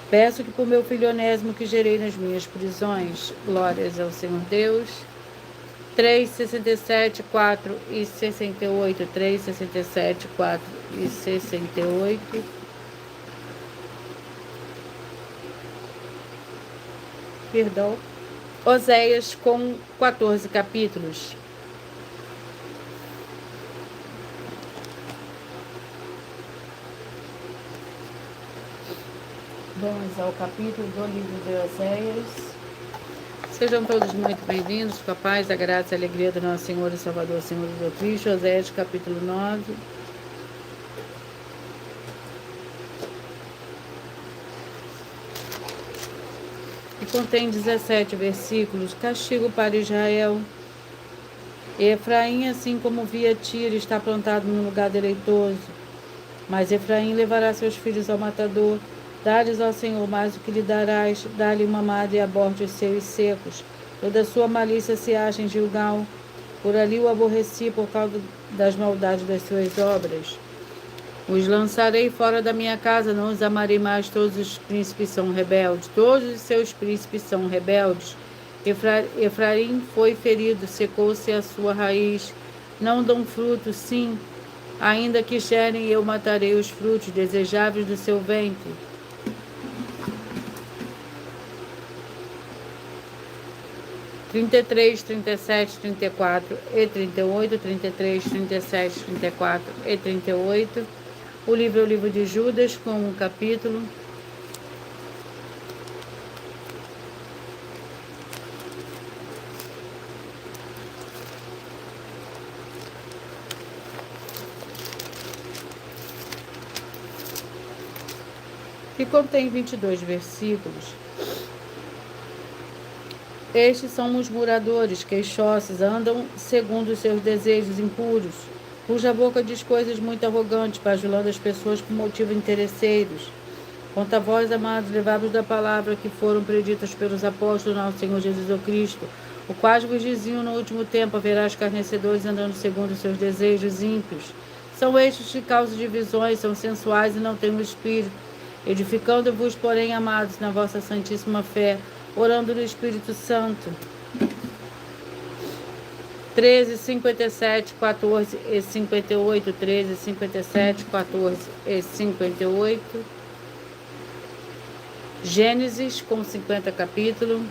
Peço que por meu filho Onésimo, que gerei nas minhas prisões, glórias ao Senhor Deus. 3, 67, 4 e 68, 3, 67, 4 e 68. Perdão. Oséias com 14 capítulos. Vamos ao capítulo do livro de Oséias. Sejam todos muito bem-vindos, com a paz, a graça e a alegria do nosso Senhor e Salvador, Senhor Jesus Cristo. Oséias, capítulo 9. E contém 17 versículos. Castigo para Israel. Efraim, assim como via Tiro, está plantado no lugar deleitoso. Mas Efraim levará seus filhos ao matador. Dá-lhes ao Senhor mais o que lhe darás. Dá-lhe uma madre e aborte os seus secos. Toda sua malícia se acha em Gilgal. Por ali o aborreci por causa das maldades das suas obras. Os lançarei fora da minha casa, não os amarei mais. Todos os príncipes são rebeldes. Todos os seus príncipes são rebeldes. Efraim foi ferido, secou-se a sua raiz. Não dão fruto, sim. Ainda que gerem, eu matarei os frutos desejáveis do seu ventre. Trinta e três, 37, 34 e 38, 33, 37, 34 e 38. O livro é o livro de Judas, com um capítulo. Que contém 22 versículos. Estes são os moradores, queixosos, andam segundo os seus desejos impuros, cuja boca diz coisas muito arrogantes, bajulando as pessoas por motivos interesseiros. Quanto a vós, amados, levados da palavra que foram preditas pelos apóstolos nosso Senhor Jesus Cristo, o quais vos diziam no último tempo, haverá escarnecedores andando segundo os seus desejos ímpios. São estes que causam divisões, são sensuais e não têm o Espírito, edificando-vos, porém, amados, na vossa santíssima fé, orando no Espírito Santo. 13, 57, 14 e 58, 13, 57, 14 e 58. Gênesis, com 50 capítulos.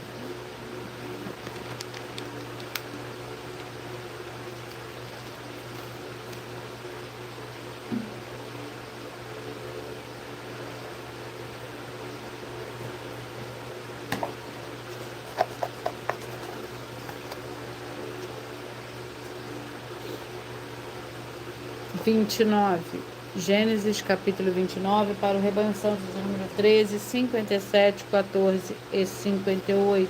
Gênesis capítulo 29, para o rebanho santo, número 13, 57, 14 e 58.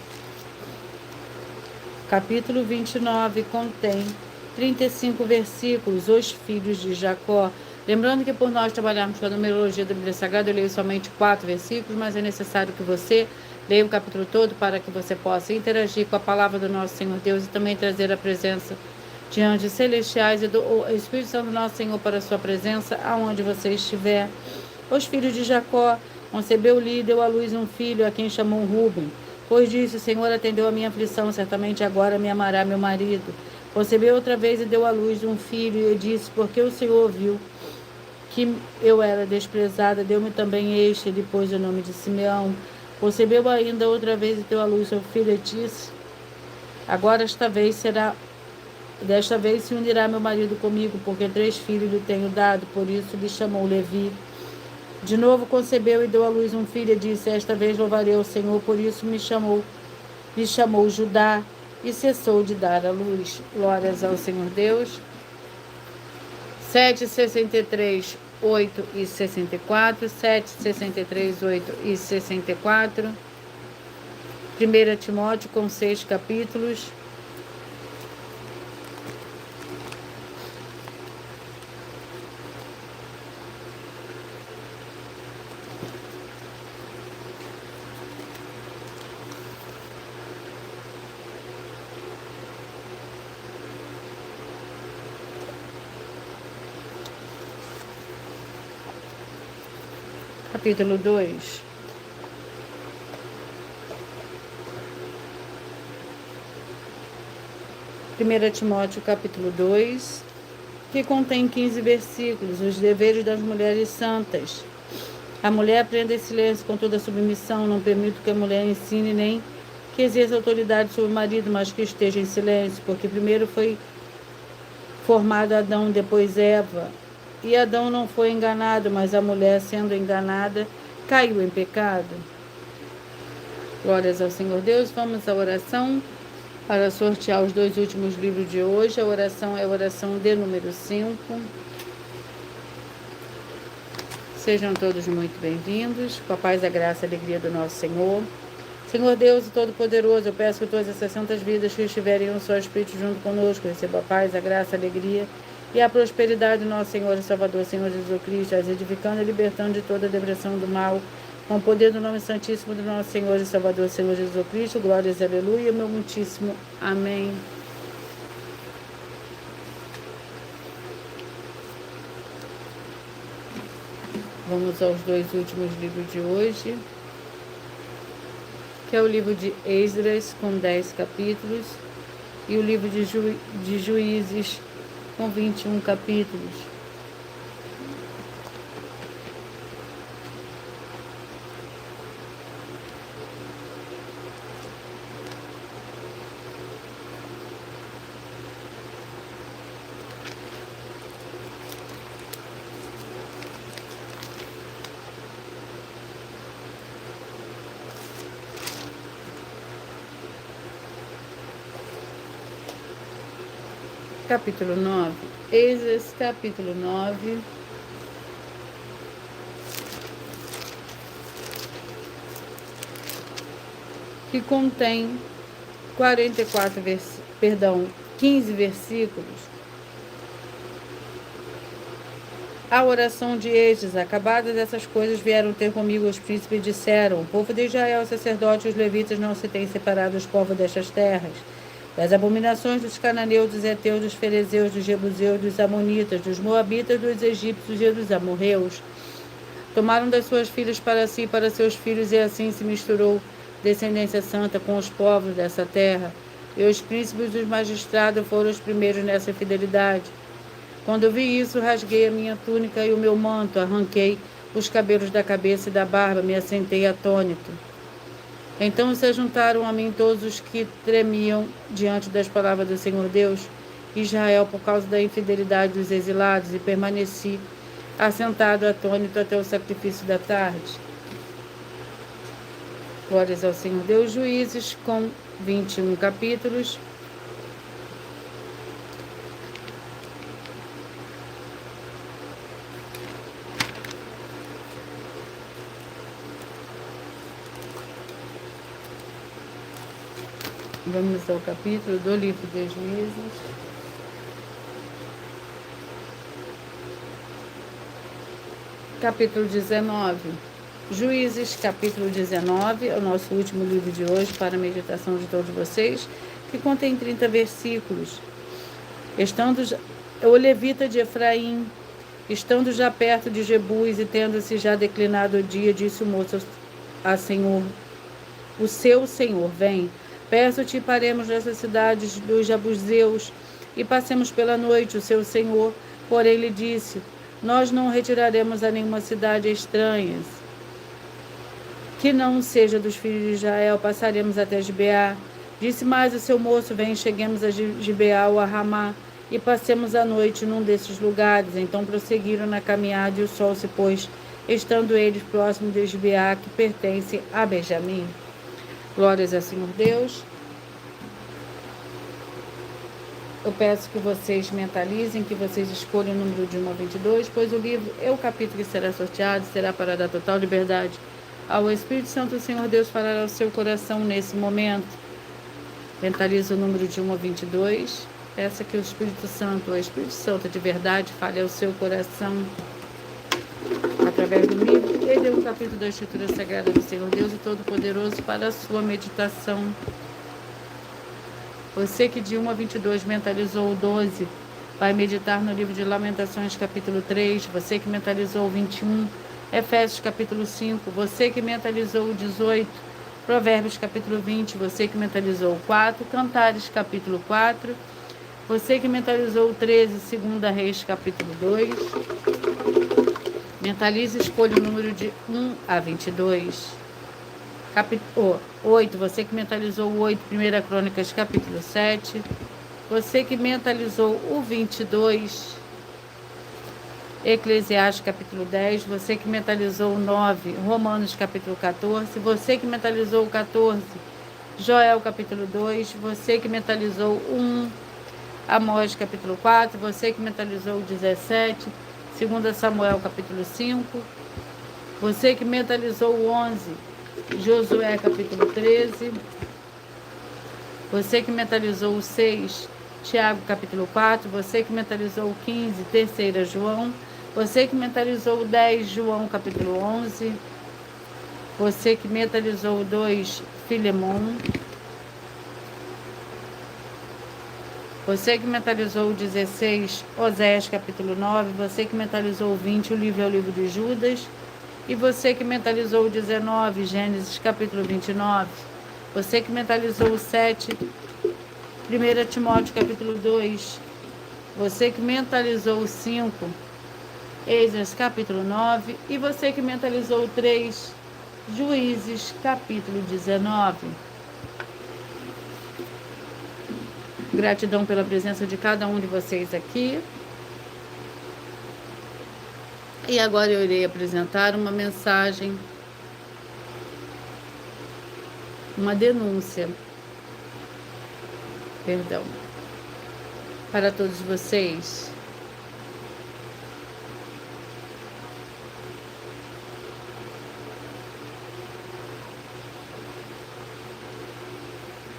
Capítulo 29 contém 35 versículos, os filhos de Jacó. Lembrando que por nós trabalharmos com a numerologia da Bíblia Sagrada, eu leio somente 4 versículos, mas é necessário que você leia o capítulo todo para que você possa interagir com a palavra do nosso Senhor Deus e também trazer a presença de anjos celestiais e do Espírito Santo nosso Senhor para a sua presença, aonde você estiver. Os filhos de Jacó, concebeu-lhe e deu à luz um filho, a quem chamou Ruben. Pois disse: o Senhor atendeu a minha aflição, certamente agora me amará meu marido. Concebeu outra vez e deu à luz um filho, e disse: porque o Senhor viu que eu era desprezada, deu-me também este, e lhe pôs o nome de Simeão. Concebeu ainda outra vez e deu à luz seu filho, e disse: agora desta vez se unirá meu marido comigo, porque 3 filhos lhe tenho dado, por isso lhe chamou Levi. De novo concebeu e deu à luz um filho, e disse: esta vez louvarei ao Senhor, por isso lhe chamou Judá, e cessou de dar à luz. Glórias ao Senhor Deus. 7, 63, 8 e 64, 7, 63, 8 e 64. 1 Timóteo, com 6 capítulos. Capítulo 2. Primeira Timóteo, capítulo 2, que contém 15 versículos, os deveres das mulheres santas. A mulher aprenda em silêncio com toda submissão, não permito que a mulher ensine nem que exerça autoridade sobre o marido, mas que esteja em silêncio, porque primeiro foi formado Adão, depois Eva. E Adão não foi enganado, mas a mulher, sendo enganada, caiu em pecado. Glórias ao Senhor Deus. Vamos à oração para sortear os 2 últimos livros de hoje. A oração é a oração de número 5. Sejam todos muito bem-vindos. Com a paz, a graça e a alegria do nosso Senhor. Senhor Deus Todo-Poderoso, eu peço que todas essas santas vidas que estiverem em um só Espírito junto conosco recebam a paz, a graça, a alegria e a prosperidade do nosso Senhor e Salvador, Senhor Jesus Cristo, as edificando e libertando de toda a depressão do mal, com o poder do nome santíssimo do nosso Senhor e Salvador, Senhor Jesus Cristo. Glórias, aleluia, meu muitíssimo amém. Vamos aos 2 últimos livros de hoje, que é o livro de Esdras, com 10 capítulos, e o livro de Juízes, com 21 capítulos. Capítulo 9, Esdras, capítulo 9, que contém 15 versículos. A oração de Esdras: acabadas essas coisas, vieram ter comigo os príncipes e disseram: o povo de Israel, os sacerdotes e os levitas não se têm separado dos povos destas terras, das abominações dos cananeus, dos heteus, dos ferezeus, dos jebuseus, dos amonitas, dos moabitas, dos egípcios e dos amorreus. Tomaram das suas filhas para si e para seus filhos, e assim se misturou descendência santa com os povos dessa terra. E os príncipes dos magistrados foram os primeiros nessa fidelidade. Quando eu vi isso, rasguei a minha túnica e o meu manto, arranquei os cabelos da cabeça e da barba, me assentei atônito. Então se juntaram a mim todos os que tremiam diante das palavras do Senhor Deus, Israel, por causa da infidelidade dos exilados, e permaneci assentado atônito até o sacrifício da tarde. Glórias ao Senhor Deus. Juízes, com 21 capítulos. Vamos ao capítulo do livro de Juízes. Capítulo 19. Juízes, capítulo 19, é o nosso último livro de hoje para a meditação de todos vocês, que contém 30 versículos. Estando o levita de Efraim, estando já perto de Jebus e tendo-se já declinado o dia, disse o moço a Senhor, o seu Senhor: vem, peço-te, paremos nessas cidades dos Jebuseus e passemos pela noite. O seu Senhor, porém, lhe disse: nós não retiraremos a nenhuma cidade estranha, que não seja dos filhos de Israel, passaremos até Gibeá. Disse mais o seu moço: vem, cheguemos a Gibeá ou a Ramá e passemos a noite num desses lugares. Então prosseguiram na caminhada, e o sol se pôs, estando eles próximos de Gibeá, que pertence a Benjamim. Glórias ao Senhor Deus. Eu peço que vocês mentalizem, que vocês escolham o número de 1 a 22, pois o livro é o capítulo que será sorteado, será para dar total liberdade ao Espírito Santo. O Senhor Deus falará ao seu coração nesse momento. Mentalize o número de 1 a 22. Peça que o Espírito Santo de verdade, fale ao seu coração através do livro. Ele é um capítulo da Escritura Sagrada do Senhor Deus e Todo-Poderoso para a sua meditação. Você que de 1 a 22 mentalizou o 12, vai meditar no livro de Lamentações, capítulo 3. Você que mentalizou o 21, Efésios, capítulo 5. Você que mentalizou o 18, Provérbios, capítulo 20. Você que mentalizou o 4, Cantares, capítulo 4. Você que mentalizou o 13, 2 Reis, capítulo 2. Mentalize e escolha o número de 1 a 22. Capítulo 8, você que mentalizou o 8, 1 Crônicas, capítulo 7. Você que mentalizou o 22, Eclesiastes capítulo 10, você que mentalizou o 9, Romanos capítulo 14, você que mentalizou o 14, Joel capítulo 2, você que mentalizou o 1, Amós capítulo 4, você que mentalizou o 17, 2 Samuel capítulo 5, você que mentalizou o 11, Josué capítulo 13, você que mentalizou o 6, Tiago capítulo 4, você que mentalizou o 15, 3 João, você que mentalizou o 10, João capítulo 11, você que mentalizou o 2, Filemon, você que mentalizou o 16, Oséias capítulo 9, você que mentalizou o 20, o livro é o livro de Judas, e você que mentalizou o 19, Gênesis capítulo 29, você que mentalizou o 7, 1 Timóteo capítulo 2, você que mentalizou o 5, Esdras capítulo 9, e você que mentalizou o 3, Juízes capítulo 19. Gratidão pela presença de cada um de vocês aqui. E agora eu irei apresentar uma mensagem, uma denúncia, para todos vocês.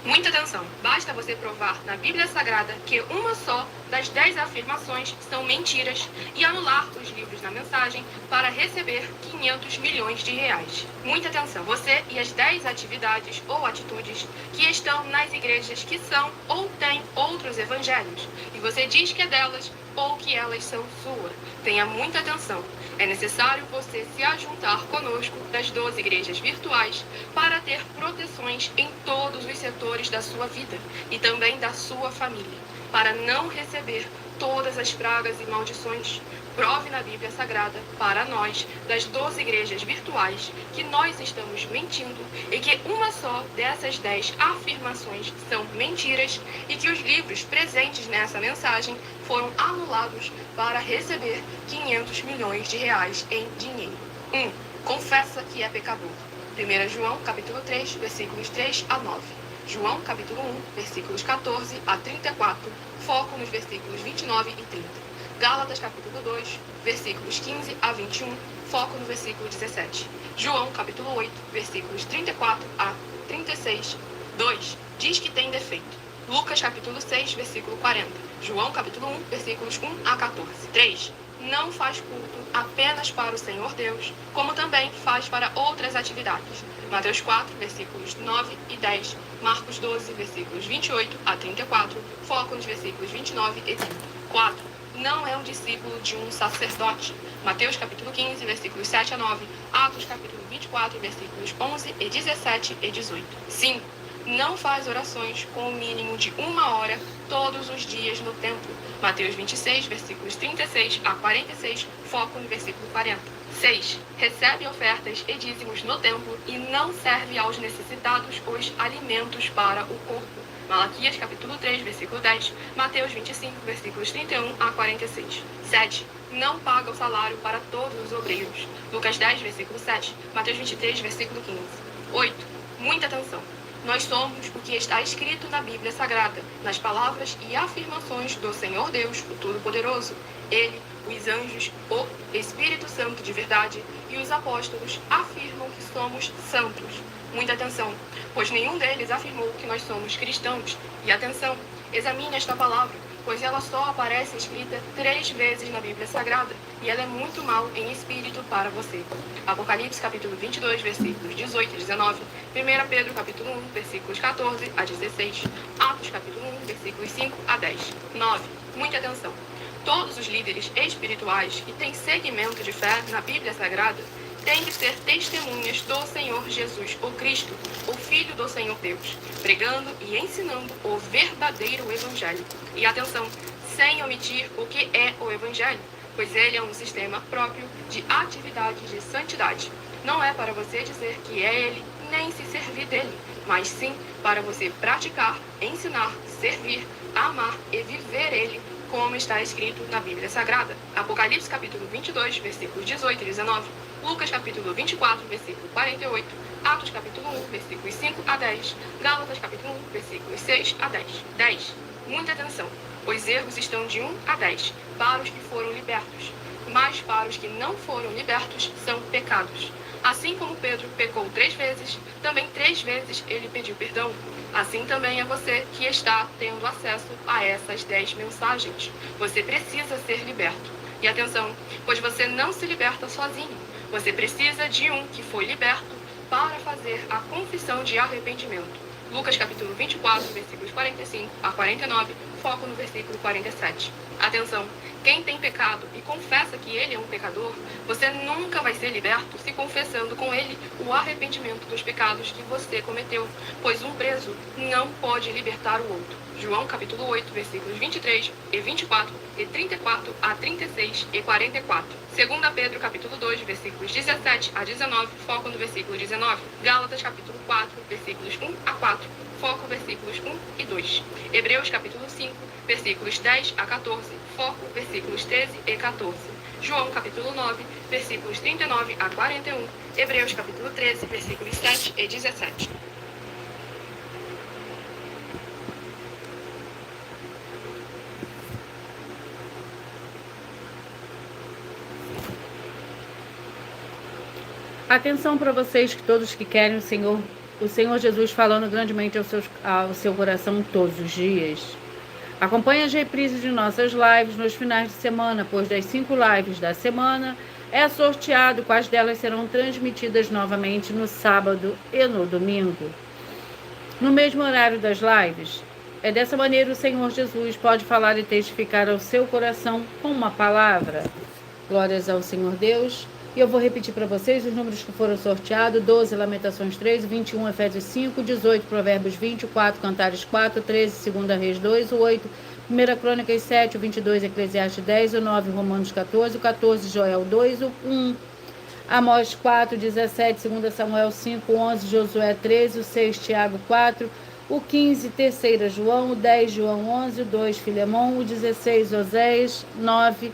Muita atenção! Basta você provar na Bíblia Sagrada que uma só das 10 afirmações são mentiras e anular os livros da mensagem para receber 500 milhões de reais. Muita atenção! Você e as 10 atividades ou atitudes que estão nas igrejas que são ou têm outros evangelhos, e você diz que é delas ou que elas são sua. Tenha muita atenção! É necessário você se ajuntar conosco das 12 igrejas virtuais para ter proteções em todos os setores da sua vida e também da sua família, para não receber todas as pragas e maldições. Prove na Bíblia Sagrada para nós, das 12 igrejas virtuais, que nós estamos mentindo e que uma só dessas 10 afirmações são mentiras e que os livros presentes nessa mensagem foram anulados para receber 500 milhões de reais em dinheiro. 1. Confessa que é pecador. 1 João capítulo 3, versículos 3 a 9. João capítulo 1, versículos 14 a 34, foco nos versículos 29 e 30. Gálatas capítulo 2, versículos 15 a 21, foco no versículo 17. João capítulo 8, versículos 34 a 36. 2. Diz que tem defeito. Lucas capítulo 6, versículo 40. João capítulo 1, versículos 1 a 14. 3. Não faz culto apenas para o Senhor Deus, como também faz para outras atividades. Mateus 4, versículos 9 e 10. Marcos 12, versículos 28 a 34, foco nos versículos 29 e 30. 4. Não é um discípulo de um sacerdote. Mateus capítulo 15, versículos 7 a 9. Atos capítulo 24, versículos 11 e 17 e 18. 5. Não faz orações com o mínimo de 1 hora todos os dias no templo. Mateus 26, versículos 36 a 46, foco no versículo 40. 6. Recebe ofertas e dízimos no templo e não serve aos necessitados os alimentos para o corpo. Malaquias capítulo 3, versículo 10, Mateus 25, versículos 31 a 46. 7. Não paga o salário para todos os obreiros. Lucas 10, versículo 7, Mateus 23, versículo 15. 8. Muita atenção! Nós somos o que está escrito na Bíblia Sagrada, nas palavras e afirmações do Senhor Deus, o Todo-Poderoso. Ele, os anjos, o Espírito Santo de verdade e os apóstolos afirmam que somos santos. Muita atenção, pois nenhum deles afirmou que nós somos cristãos. E atenção, examine esta palavra, pois ela só aparece escrita 3 vezes na Bíblia Sagrada, e ela é muito mal em espírito para você. Apocalipse capítulo 22, versículos 18 e 19, 1 Pedro capítulo 1, versículos 14 a 16, Atos capítulo 1, versículos 5 a 10. 9. Muita atenção. Todos os líderes espirituais que têm segmento de fé na Bíblia Sagrada têm que ser testemunhas do Senhor Jesus, o Cristo, o Filho do Senhor Deus, pregando e ensinando o verdadeiro Evangelho. E atenção, sem omitir o que é o Evangelho, pois ele é um sistema próprio de atividades de santidade. Não é para você dizer que é ele, nem se servir dele, mas sim para você praticar, ensinar, servir, amar e viver ele como está escrito na Bíblia Sagrada. Apocalipse capítulo 22, versículos 18 e 19. Lucas capítulo 24, versículo 48. Atos capítulo 1, versículos 5 a 10. Gálatas capítulo 1, versículos 6 a 10. 10. Muita atenção, pois erros estão de 1 a 10, para os que foram libertos. Mas para os que não foram libertos, são pecados. Assim como Pedro pecou 3 vezes, também 3 vezes ele pediu perdão. Assim também é você que está tendo acesso a essas 10 mensagens. Você precisa ser liberto. E atenção, pois você não se liberta sozinho. Você precisa de um que foi liberto para fazer a confissão de arrependimento. Lucas capítulo 24, versículos 45 a 49, foco no versículo 47. Atenção, quem tem pecado e confessa que ele é um pecador, você nunca vai ser liberto se confessando com ele o arrependimento dos pecados que você cometeu, pois um preso não pode libertar o outro. João capítulo 8, versículos 23 e 24 e 34 a 36 e 44. 2 Pedro capítulo 2, versículos 17 a 19, foco no versículo 19. Gálatas capítulo 4, versículos 1 a 4, foco versículos 1 e 2. Hebreus capítulo 5, versículos 10 a 14, foco versículos 13 e 14. João capítulo 9, versículos 39 a 41. Hebreus capítulo 13, versículos 7 e 17. Atenção para vocês, que todos que querem o Senhor Jesus falando grandemente ao seu coração todos os dias. Acompanhe as reprises de nossas lives nos finais de semana, pois das 5 lives da semana é sorteado quais delas serão transmitidas novamente no sábado e no domingo, no mesmo horário das lives. É dessa maneira o Senhor Jesus pode falar e testificar ao seu coração com uma palavra. Glórias ao Senhor Deus. E eu vou repetir para vocês os números que foram sorteados: 12, Lamentações 3, 21, Efésios 5, 18, Provérbios 24, Cantares 4, 13, 2 Reis 2, o 8, 1 Crônicas 7, o 22, Eclesiastes 10, o 9, Romanos 14, o 14, Joel 2, o 1, Amós 4, 17, 2 Samuel 5, 11, Josué 13, o 6, Tiago 4, o 15, 3 João, o 10, João 11, o 2, Filemão, o 16, Oséias 9,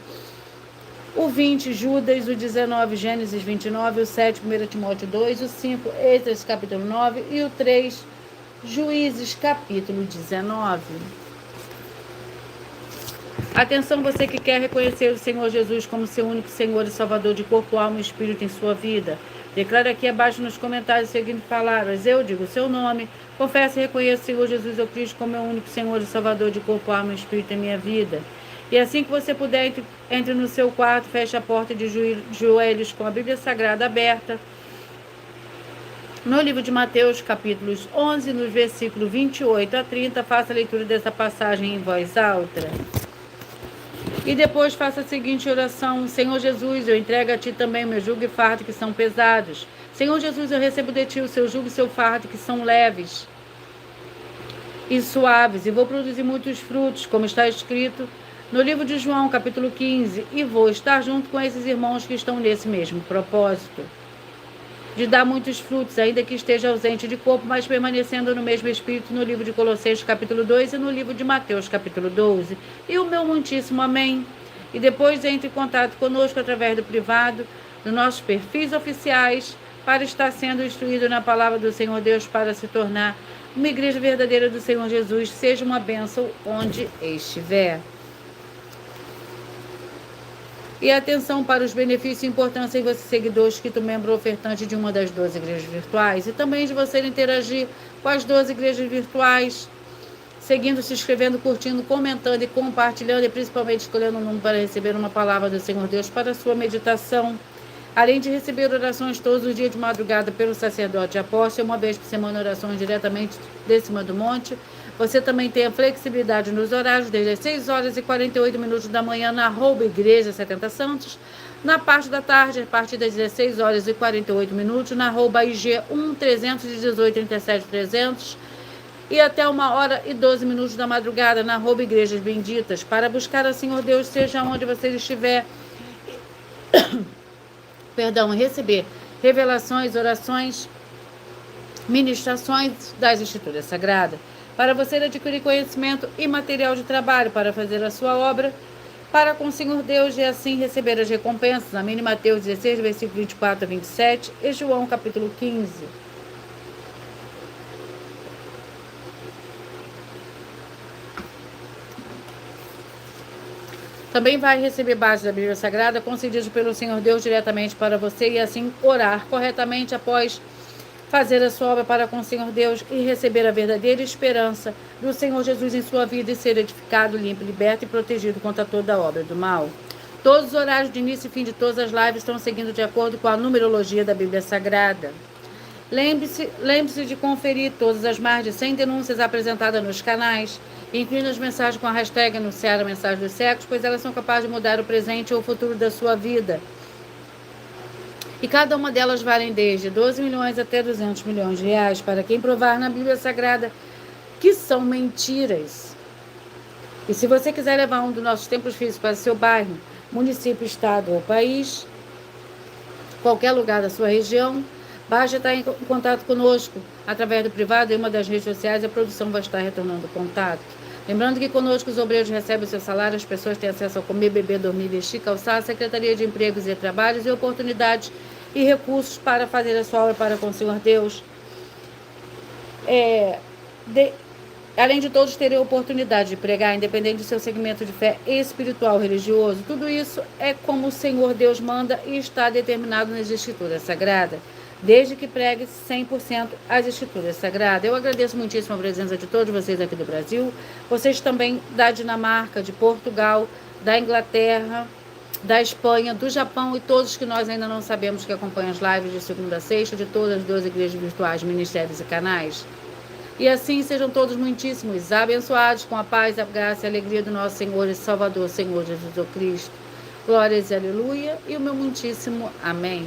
o 20, Judas, o 19, Gênesis 29, o 7, 1 Timóteo 2, o 5, Esdras capítulo 9 e o 3, Juízes capítulo 19. Atenção, você que quer reconhecer o Senhor Jesus como seu único Senhor e Salvador de corpo, alma e espírito em sua vida. Declara aqui abaixo nos comentários as seguintes palavras: eu digo o seu nome, confesso e reconheço o Senhor Jesus ou Cristo como meu único Senhor e Salvador de corpo, alma e espírito em minha vida. E assim que você puder, entre no seu quarto, feche a porta de joelhos com a Bíblia Sagrada aberta. No livro de Mateus, capítulos 11, nos versículos 28 a 30, faça a leitura dessa passagem em voz alta. E depois faça a seguinte oração: Senhor Jesus, eu entrego a Ti também o meu jugo e fardo que são pesados. Senhor Jesus, eu recebo de Ti o seu jugo e o seu fardo que são leves e suaves, e vou produzir muitos frutos, como está escrito no livro de João, capítulo 15, e vou estar junto com esses irmãos que estão nesse mesmo propósito, de dar muitos frutos, ainda que esteja ausente de corpo, mas permanecendo no mesmo espírito, no livro de Colossenses, capítulo 2, e no livro de Mateus, capítulo 12. E o meu muitíssimo amém. E depois entre em contato conosco através do privado, dos nossos perfis oficiais, para estar sendo instruído na palavra do Senhor Deus, para se tornar uma igreja verdadeira do Senhor Jesus. Seja uma bênção onde estiver. E atenção para os benefícios e importância em você, seguidor, inscrito, membro ofertante de uma das 12 igrejas virtuais, e também de você interagir com as 12 igrejas virtuais, seguindo, se inscrevendo, curtindo, comentando e compartilhando, e principalmente escolhendo um número para receber uma palavra do Senhor Deus para a sua meditação. Além de receber orações todos os dias de madrugada pelo sacerdote apóstolo, uma vez por semana orações diretamente de cima do monte. Você também tem a flexibilidade nos horários, desde as 6 horas e 48 minutos da manhã na @Igreja 70 Santos, na parte da tarde, a partir das 16 horas e 48 minutos, na IG 1318 37 300, e até 1h12 minutos da madrugada na Igrejas Benditas, para buscar a Senhor Deus, seja onde você estiver, receber revelações, orações, ministrações das Escrituras Sagradas. para você adquirir conhecimento e material de trabalho para fazer a sua obra para com o Senhor Deus e assim receber as recompensas. Amém. Mateus 16, versículo 24 a 27 e João capítulo 15. Também vai receber bases da Bíblia Sagrada concedidos pelo Senhor Deus diretamente para você e assim orar corretamente após fazer a sua obra para com o Senhor Deus e receber a verdadeira esperança do Senhor Jesus em sua vida e ser edificado, limpo, liberto e protegido contra toda a obra do mal. Todos os horários de início e fim de todas as lives estão seguindo de acordo com a numerologia da Bíblia Sagrada. Lembre-se de conferir todas as mais de 100 denúncias apresentadas nos canais, incluindo as mensagens com a hashtag Anunciar a Mensagem dos Séculos, pois elas são capazes de mudar o presente ou o futuro da sua vida. E cada uma delas valem desde 12 milhões até 200 milhões de reais para quem provar na Bíblia Sagrada que são mentiras. E se você quiser levar um dos nossos templos físicos para seu bairro, município, estado ou país, qualquer lugar da sua região, basta estar em contato conosco através do privado em uma das redes sociais e a produção vai estar retornando o contato. Lembrando que conosco os obreiros recebem o seu salário, as pessoas têm acesso a comer, beber, dormir, vestir, calçar, Secretaria de Empregos e Trabalhos e oportunidades e recursos para fazer a sua obra para com o Senhor Deus. Além de todos terem a oportunidade de pregar, independente do seu segmento de fé espiritual, religioso, tudo isso é como o Senhor Deus manda e está determinado nas Escrituras Sagradas, desde que pregue 100% as Escrituras Sagradas. Eu agradeço muitíssimo a presença de todos vocês aqui do Brasil, vocês também da Dinamarca, de Portugal, da Inglaterra, da Espanha, do Japão e todos que nós ainda não sabemos que acompanham as lives de segunda a sexta de todas as 12 igrejas virtuais, ministérios e canais. E assim sejam todos muitíssimos abençoados com a paz, a graça e a alegria do nosso Senhor e Salvador, Senhor Jesus Cristo. Glórias e aleluia e o meu muitíssimo amém.